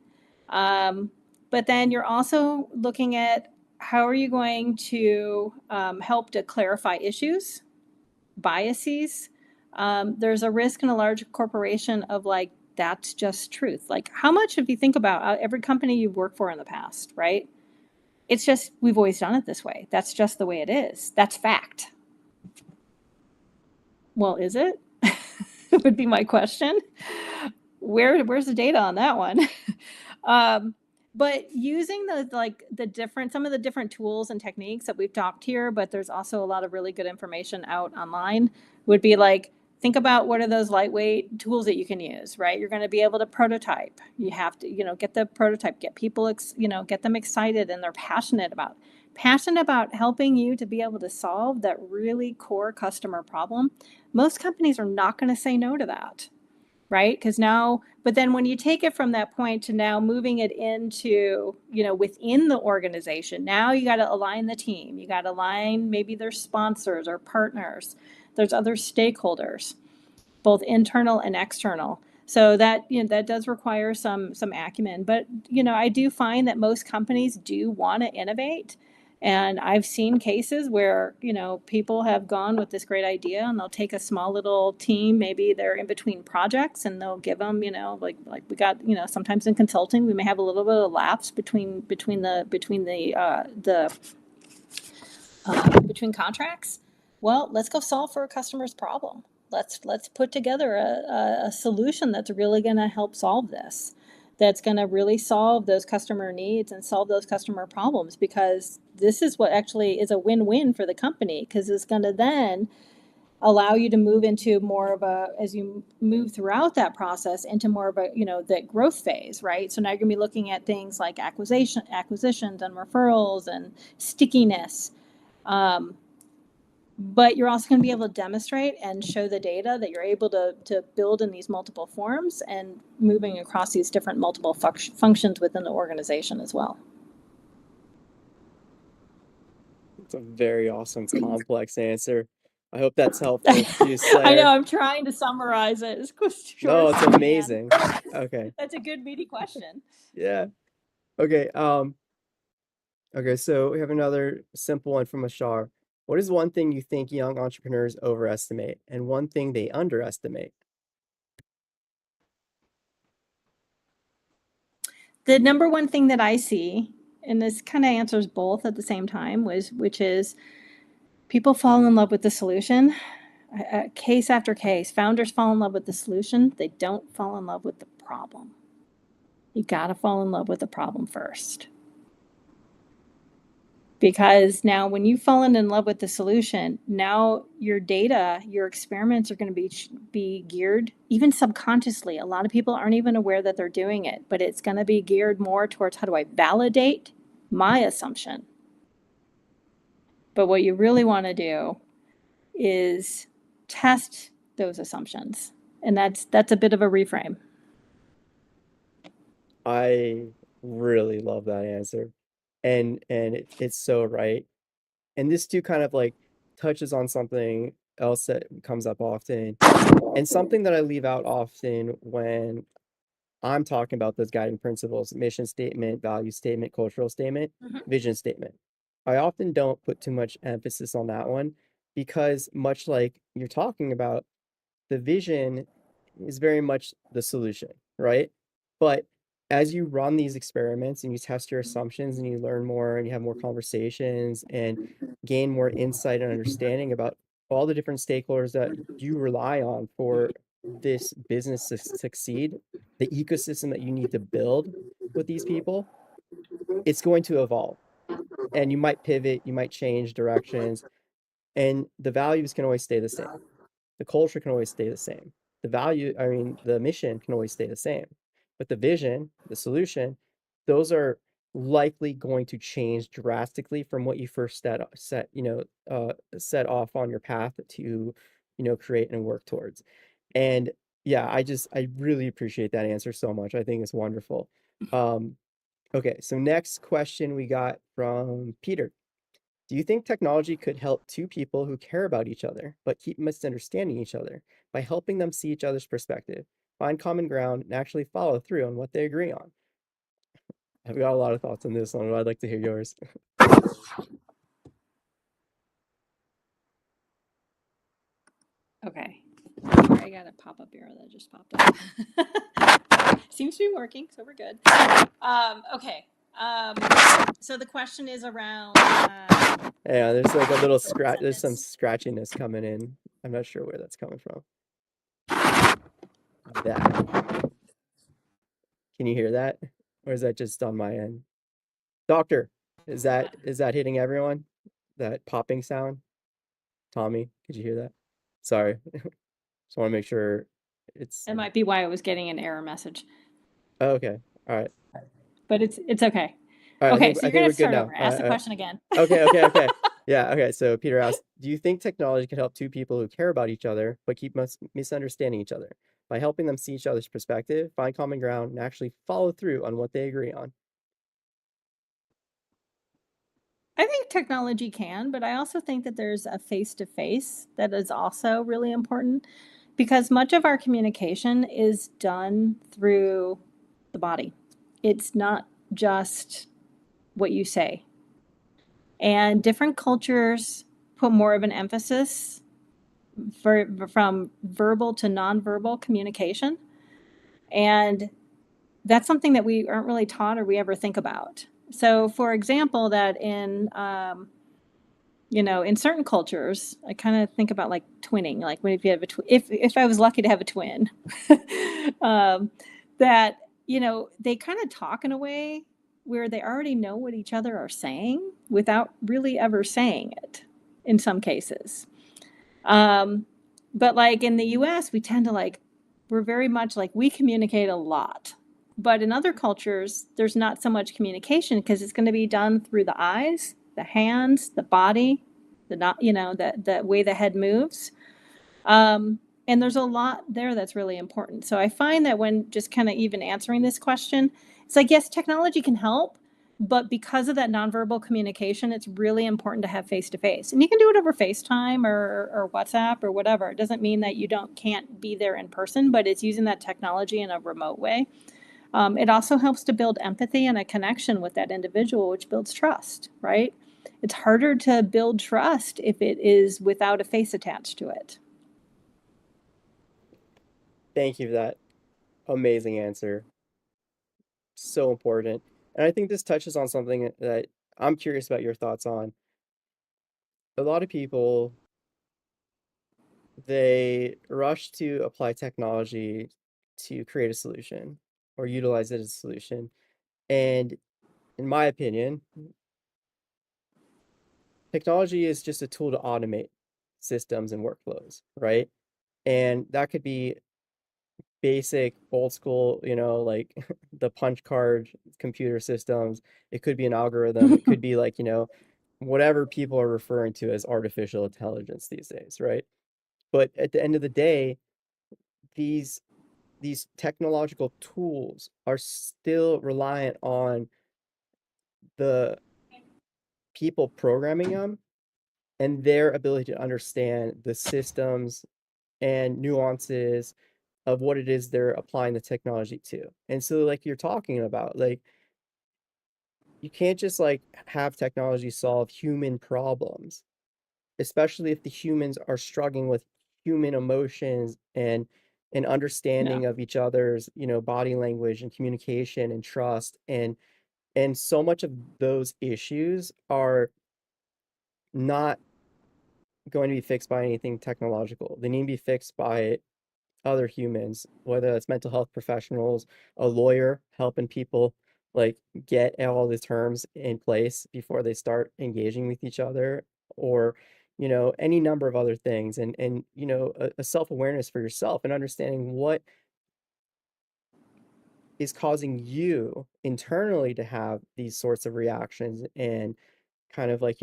Um, but then you're also looking at how are you going to help to clarify issues, biases. There's a risk in a large corporation of like That's just truth. Like, how much, if you think about every company you've worked for in the past, right? It's just, we've always done it this way. That's just the way it is. That's fact. Well, is it? Would be my question. Where's the data on that one? But using some of the different tools and techniques that we've talked here, but there's also a lot of really good information out online, would be like, think about what are those lightweight tools that you can use, right? You're going to be able to prototype. You have to, get the prototype, get people, get them excited, and they're passionate about helping you to be able to solve that really core customer problem. Most companies are not going to say no to that, right? But then when you take it from that point to now moving it into, within the organization, now you got to align the team. You got to align maybe their sponsors or partners. There's other stakeholders, both internal and external. So that, that does require some acumen. But, I do find that most companies do want to innovate. And I've seen cases where, people have gone with this great idea and they'll take a small little team, maybe they're in between projects, and they'll give them, like we got, sometimes in consulting, we may have a little bit of lapse between contracts. Well, let's go solve for a customer's problem. Let's put together a solution that's really going to help solve this. That's going to really solve those customer needs and solve those customer problems, because this is what actually is a win-win for the company, because it's going to then allow you to move into more of as you move throughout that process, into more of that growth phase, right? So now you're going to be looking at things like acquisitions and referrals and stickiness. But you're also going to be able to demonstrate and show the data that you're able to build in these multiple forms and moving across these different multiple functions within the organization as well. It's a very awesome, complex answer. I hope that's helpful to you, Slayer. I know, I'm trying to summarize it as short No, as it's I can. amazing. Okay. That's a good, meaty question. Yeah. Okay. Okay, so we have another simple one from Ashar. What is one thing you think young entrepreneurs overestimate and one thing they underestimate? The number one thing that I see, and this kind of answers both at the same time, which is people fall in love with the solution. Case after case, founders fall in love with the solution. They don't fall in love with the problem. You got to fall in love with the problem first. Because now when you've fallen in love with the solution, now your data, your experiments are going to be geared, even subconsciously. A lot of people aren't even aware that they're doing it, but it's going to be geared more towards, how do I validate my assumption? But what you really want to do is test those assumptions. And that's a bit of a reframe. I really love that answer. And it's so right. And this too kind of like touches on something else that comes up often, and something that I leave out often when I'm talking about those guiding principles: mission statement, value statement, cultural statement, vision statement. I often don't put too much emphasis on that one, because much like you're talking about, the vision is very much the solution, right? But as you run these experiments and you test your assumptions and you learn more and you have more conversations and gain more insight and understanding about all the different stakeholders that you rely on for this business to succeed, the ecosystem that you need to build with these people, it's going to evolve. And you might pivot, you might change directions, and the values can always stay the same. The culture can always stay the same. The mission can always stay the same. But the vision, the solution, those are likely going to change drastically from what you first set off on your path to, create and work towards. And yeah, I really appreciate that answer so much. I think it's wonderful. Okay, so next question we got from Peter. Do you think technology could help two people who care about each other but keep misunderstanding each other by helping them see each other's perspective, find common ground, and actually follow through on what they agree on? I've got a lot of thoughts on this one, but I'd like to hear yours. Okay. I got a pop-up error that just popped up. Seems to be working, so we're good. Okay. So the question is around. Yeah, there's like a little scratch. There's some Sentence. scratchiness coming in. I'm not sure where that's coming from. That. Can you hear that? Or is that just on my end? Doctor, is that hitting everyone? That popping sound? Tommy, could you hear that? Sorry. Just want to make sure it's It might be why I was getting an error message, oh, okay. All right. but it's okay. All right. I Okay, think so I you're think gonna have we're to good start now. over. Ask the question again. Okay. Yeah, okay. So Peter asked, do you think technology can help two people who care about each other but keep misunderstanding each other by helping them see each other's perspective, find common ground, and actually follow through on what they agree on? I think technology can, but I also think that there's a face to face that is also really important because much of our communication is done through the body. It's not just what you say. And different cultures put more of an emphasis from verbal to nonverbal communication. And that's something that we aren't really taught or we ever think about. So, for example, that in certain cultures, I kind of think about like twinning, like when if you have if I was lucky to have a twin, um, that they kind of talk in a way where they already know what each other are saying without really ever saying it in some cases. Um, but like in the US, we tend to we're very much like we communicate a lot. But in other cultures, there's not so much communication because it's going to be done through the eyes, the hands, the body, the not, the way the head moves. And there's a lot there that's really important. So I find that when just kind of even answering this question, it's like, yes, technology can help, but because of that nonverbal communication, it's really important to have face to face. And you can do it over FaceTime or WhatsApp or whatever. It doesn't mean that you can't be there in person, but it's using that technology in a remote way. It also helps to build empathy and a connection with that individual, which builds trust, right? It's harder to build trust if it is without a face attached to it. Thank you for that amazing answer. So important. And I think this touches on something that I'm curious about your thoughts on. A lot of people, they rush to apply technology to create a solution or utilize it as a solution. And in my opinion, technology is just a tool to automate systems and workflows, right? And that could be basic, old school, like the punch card computer systems. It could be an algorithm. It could be like, whatever people are referring to as artificial intelligence these days, right? But at the end of the day, these these technological tools are still reliant on the people programming them and their ability to understand the systems and nuances of what it is they're applying the technology to. And so like you're talking about, like you can't just like have technology solve human problems, especially if the humans are struggling with human emotions and an Yeah. understanding of each other's, body language and communication and trust and so much of those issues are not going to be fixed by anything technological. They need to be fixed by other humans, whether that's mental health professionals, a lawyer helping people like get all the terms in place before they start engaging with each other, or any number of other things, and a self-awareness for yourself and understanding what is causing you internally to have these sorts of reactions and kind of like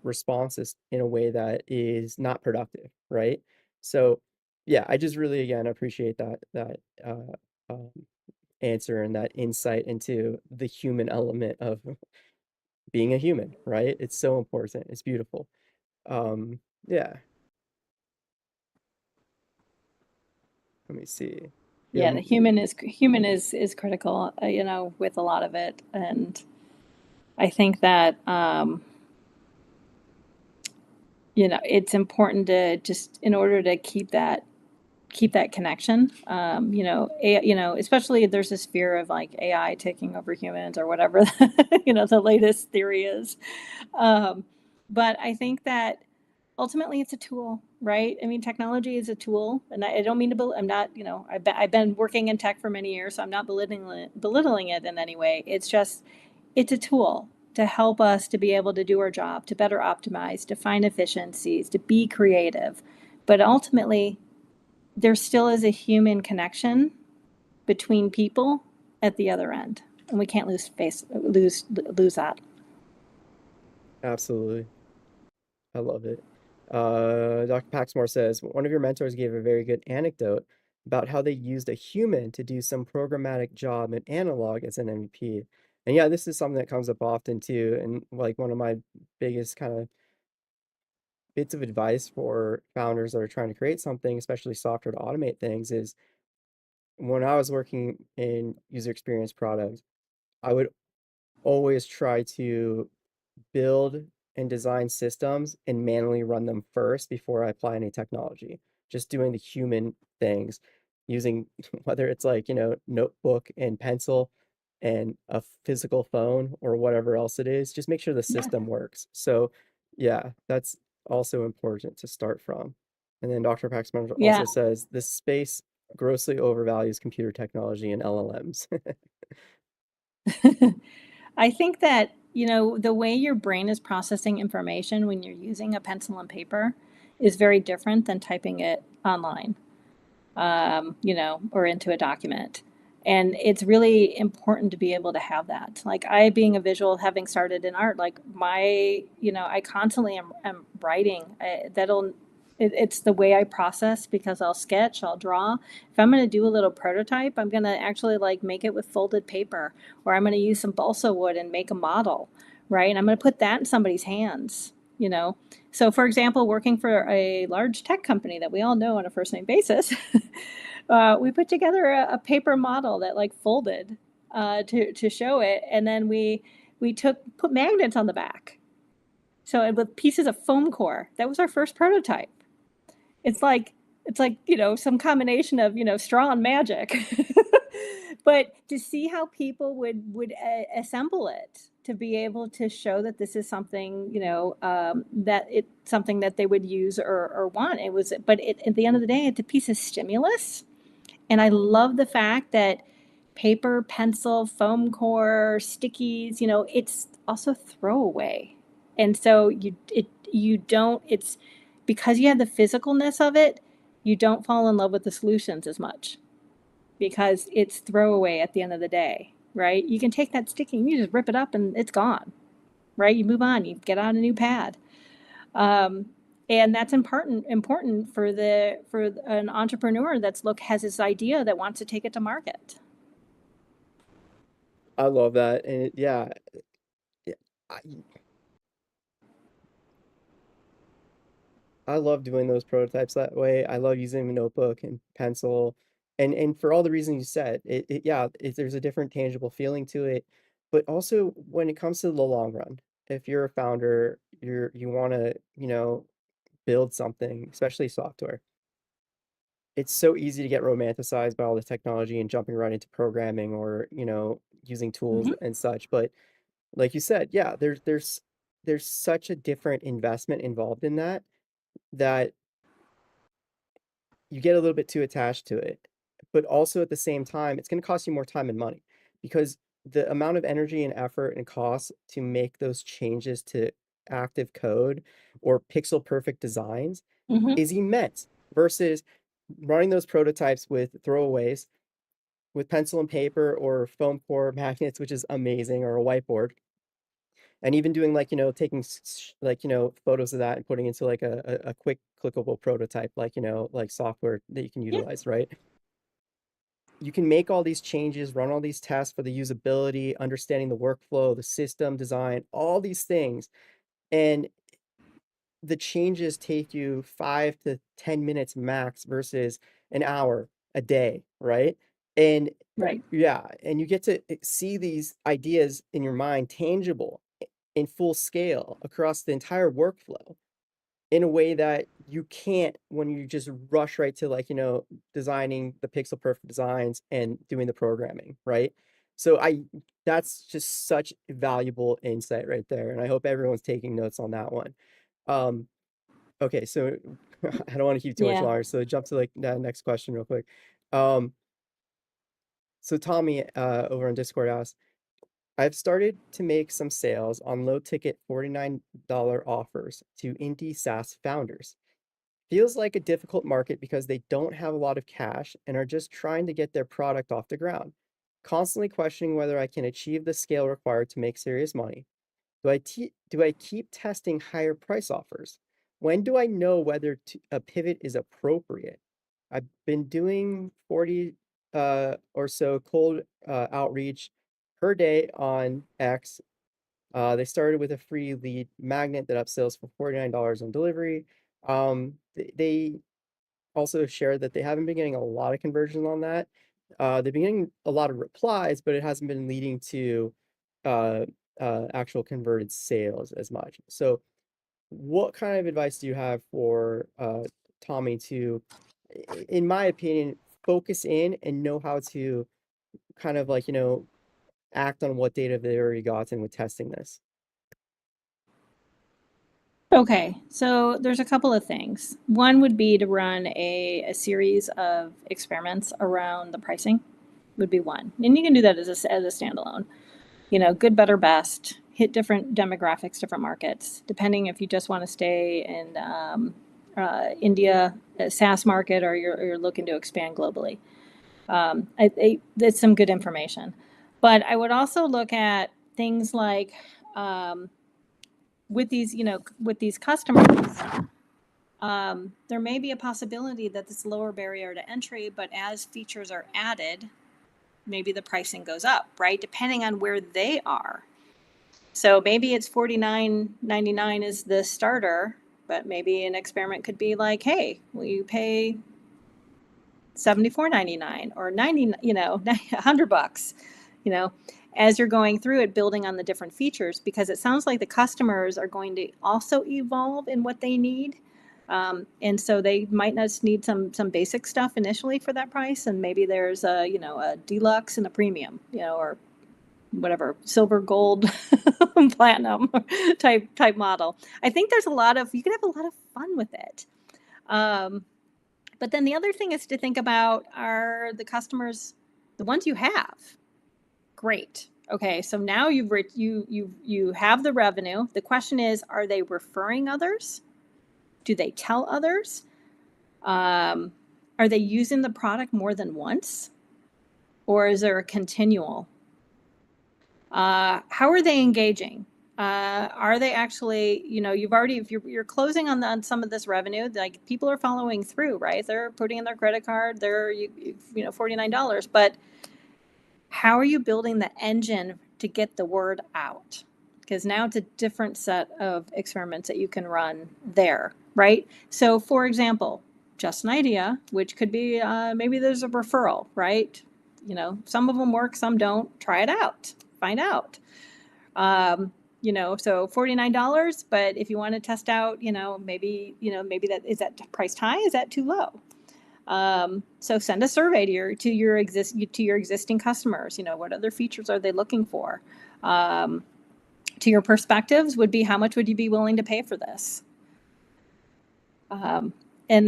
responses in a way that is not productive, right? So yeah, I just really again appreciate that um, answer and that insight into the human element of being a human, right? It's so important. It's beautiful. Yeah, let me see. Yeah, the human is critical, with a lot of it. And I think that it's important to just in order to keep that keep that connection. Especially there's this fear of like AI taking over humans or whatever, the latest theory is. Um, but I think that ultimately it's a tool, right? I mean, technology is a tool, and I don't mean to, I'm not, I've been working in tech for many years, so I'm not belittling it in any way. It's just, it's a tool to help us to be able to do our job, to better optimize, to find efficiencies, to be creative. But ultimately, there still is a human connection between people at the other end, and we can't lose that. Absolutely. I love it. Dr. Paxmore says, one of your mentors gave a very good anecdote about how they used a human to do some programmatic job in analog as an MVP. And yeah, this is something that comes up often too. And like one of my biggest kind of bits of advice for founders that are trying to create something, especially software to automate things, is when I was working in user experience products, I would always try to build and design systems and manually run them first before I apply any technology. Just doing the human things, using whether it's like, notebook and pencil and a physical phone or whatever else it is, just make sure the Yeah. system works. So, yeah, that's also important to start from. And then Dr. Paxman Yeah. also says this space grossly overvalues computer technology and LLMs. I think that, the way your brain is processing information when you're using a pencil and paper is very different than typing it online, or into a document. And it's really important to be able to have that. Like I, being a visual, having started in art, like I constantly am writing. It's the way I process because I'll sketch, I'll draw. If I'm going to do a little prototype, I'm going to actually like make it with folded paper, or I'm going to use some balsa wood and make a model, right? And I'm going to put that in somebody's hands. So, for example, working for a large tech company that we all know on a first name basis, we put together a paper model that like folded to show it, and then we put magnets on the back. So with pieces of foam core, that was our first prototype. It's like some combination of straw and magic. But to see how people would assemble it to be able to show that this is something that it's something that they would use or want, at the end of the day, it's a piece of stimulus. And I love the fact that paper, pencil, foam core, stickies, it's also throwaway. And so you don't, it's because you have the physicalness of it, you don't fall in love with the solutions as much because it's throwaway at the end of the day, right? You can take that sticky and you just rip it up and it's gone, right? You move on, you get on a new pad. Um, and that's important for an entrepreneur has this idea that wants to take it to market. I love that. And yeah, I, I love doing those prototypes that way. I love using a notebook and pencil, and for all the reasons you said, there's a different tangible feeling to it, but also when it comes to the long run, if you're a founder, you want to, build something, especially software. It's so easy to get romanticized by all the technology and jumping right into programming or, using tools Mm-hmm. and such. But like you said, yeah, there's such a different investment involved in that you get a little bit too attached to it. But also at the same time, it's going to cost you more time and money because the amount of energy and effort and cost to make those changes to active code or pixel perfect designs Mm-hmm. is immense versus running those prototypes with throwaways with pencil and paper or foam core magnets, which is amazing, or a whiteboard. And even doing like, taking like, photos of that and putting into like a quick clickable prototype, like, like software that you can Yeah. utilize, right? You can make all these changes, run all these tests for the usability, understanding the workflow, the system design, all these things. And the changes take you 5 to 10 minutes max versus an hour a day, right? And Right. yeah, and you get to see these ideas in your mind tangible in full scale across the entire workflow. in a way that you can't when you just rush right to like, designing the pixel perfect designs and doing the programming, right? So that's just such valuable insight right there. And I hope everyone's taking notes on that one. Um, okay, so I don't want to keep too much Yeah. longer. So jump to like that next question real quick. Um, so Tommy over on Discord asked, I've started to make some sales on low ticket $49 offers to indie SaaS founders. Feels like a difficult market because they don't have a lot of cash and are just trying to get their product off the ground. Constantly questioning whether I can achieve the scale required to make serious money. Do I keep testing higher price offers? When do I know whether a pivot is appropriate? I've been doing 40 or so cold outreach per day on X. They started with a free lead magnet that upsells for $49 on delivery. They also shared that they haven't been getting a lot of conversions on that. They've been getting a lot of replies, but it hasn't been leading to uh, actual converted sales as much. So, what kind of advice do you have for Tommy to, in my opinion, focus in and know how to kind of like, act on what data they've already gotten with testing this? Okay, so there's a couple of things. One would be to run a series of experiments around the pricing, would be one. And you can do that as a standalone. Good, better, best, hit different demographics, different markets, depending if you just want to stay in India, SaaS market, or you're looking to expand globally. That's some good information. But I would also look at things like um, with these customers, there may be a possibility that this lower barrier to entry, but as features are added, maybe the pricing goes up, right? Depending on where they are. So maybe it's $49.99 is the starter, but maybe an experiment could be like, hey, will you pay $74.99 or 90, $100, you know, as you're going through it, building on the different features, because it sounds like the customers are going to also evolve in what they need. And so they might not need some basic stuff initially for that price, and maybe there's a deluxe and a premium, or whatever, silver, gold, platinum type model. I think you can have a lot of fun with it. Um, but then the other thing is to think about, are the customers the ones you have? Great. Okay, so now you have the revenue. The question is, are they referring others? Do they tell others? Are they using the product more than once, or is there a continual? How are they engaging? Are they actually, you've already, if you're closing on some of this revenue, like people are following through, right? They're putting in their credit card, they're, $49, but how are you building the engine to get the word out? Because now it's a different set of experiments that you can run there, right? So, for example, just an idea, which could be maybe there's a referral, right? Some of them work, some don't. Try it out, find out. So $49, but if you want to test out, maybe that priced high? Is that too low? So send a survey to your existing customers. What other features are they looking for? To your perspectives would be, how much would you be willing to pay for this? And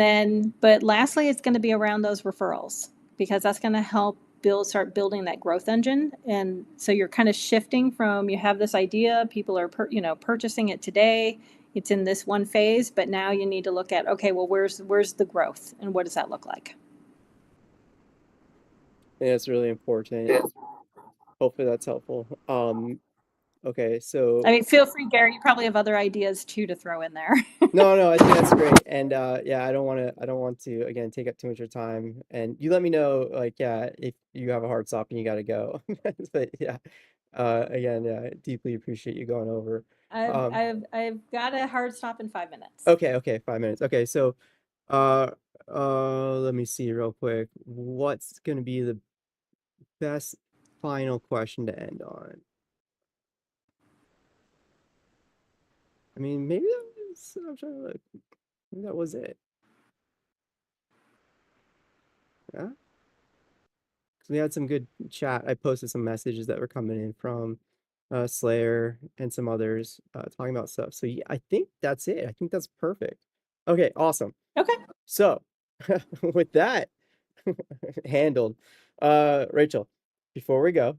then, but lastly, it's going to be around those referrals, because that's going to help start building that growth engine. And so you're kind of shifting from, you have this idea, people are purchasing it today, it's in this one phase, but now you need to look at, okay, well, where's the growth and what does that look like? Yeah, it's really important. Hopefully that's helpful. Okay, I so mean, feel free, Gary. You probably have other ideas too to throw in there. no, I think that's great. And yeah, I don't want to again take up too much of your time. And you let me know, like, yeah, if you have a hard stop and you gotta go. But yeah, again, yeah, I deeply appreciate you going over. Um, I've got a hard stop in 5 minutes. okay, 5 minutes. Okay, so uh let me see real quick. What's gonna be the best final question to end on? I mean, maybe I'm trying to look. think that was it. Yeah. 'Cause we had some good chat. I posted some messages that were coming in from Slayer and some others talking about stuff. So yeah, I think that's it. I think that's perfect. Okay, awesome. Okay. So with that handled, Rachel, before we go,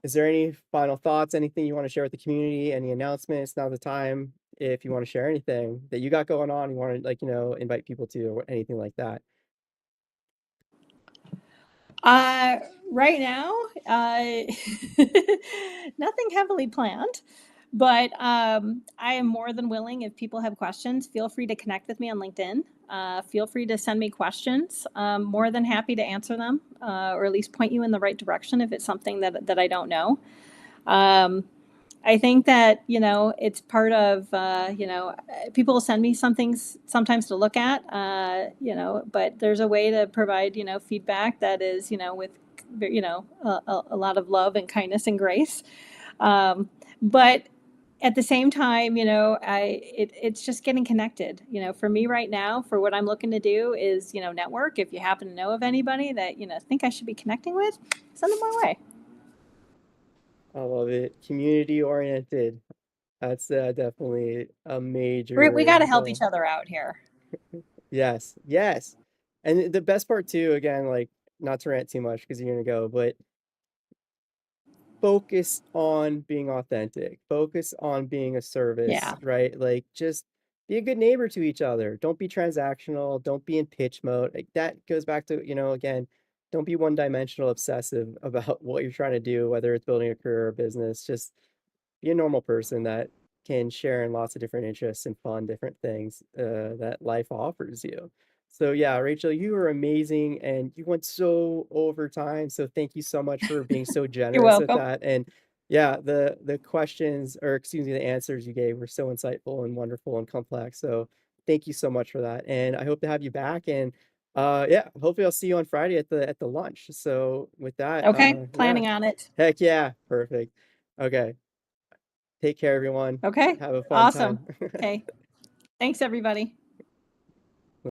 is there any final thoughts, anything you want to share with the community, any announcements? Now the time, if you want to share anything that you got going on, you want to like, invite people to or anything like that. Uh, right now, nothing heavily planned, but I am more than willing. If people have questions, feel free to connect with me on LinkedIn. Feel free to send me questions. More than happy to answer them, or at least point you in the right direction if it's something that I don't know. Um, I think that, it's part of, people will send me some things sometimes to look at, but there's a way to provide, feedback that is, with, a lot of love and kindness and grace. But at the same time, it's just getting connected. For me right now, for what I'm looking to do is, network. If you happen to know of anybody that, think I should be connecting with, send them my way. I love it. Community oriented. That's definitely a We got major to help each goal. other out here. Yes, yes. And the best part too, again, like not to rant too much because you're gonna go, but focus on being authentic. Focus on being a service, Yeah. right? Like just be a good neighbor to each other. Don't be transactional. Don't be in pitch mode. Like that goes back to, again, don't be one-dimensional obsessive about what you're trying to do, whether it's building a career or business. Just be a normal person that can share in lots of different interests and fun different things that life offers you. So yeah, Rachel, you were amazing and you went so over time. So thank you so much for being so You're generous with welcome. that. And yeah, the questions or excuse me, the answers you gave were so insightful and wonderful and complex. So thank you so much for that. And I hope to have you back. And yeah, hopefully I'll see you on Friday at the lunch. So with that, Okay. yeah, Planning on it. heck yeah, perfect. Okay. Take care, everyone. Okay. Have a fun Awesome. time. Okay. Thanks, everybody.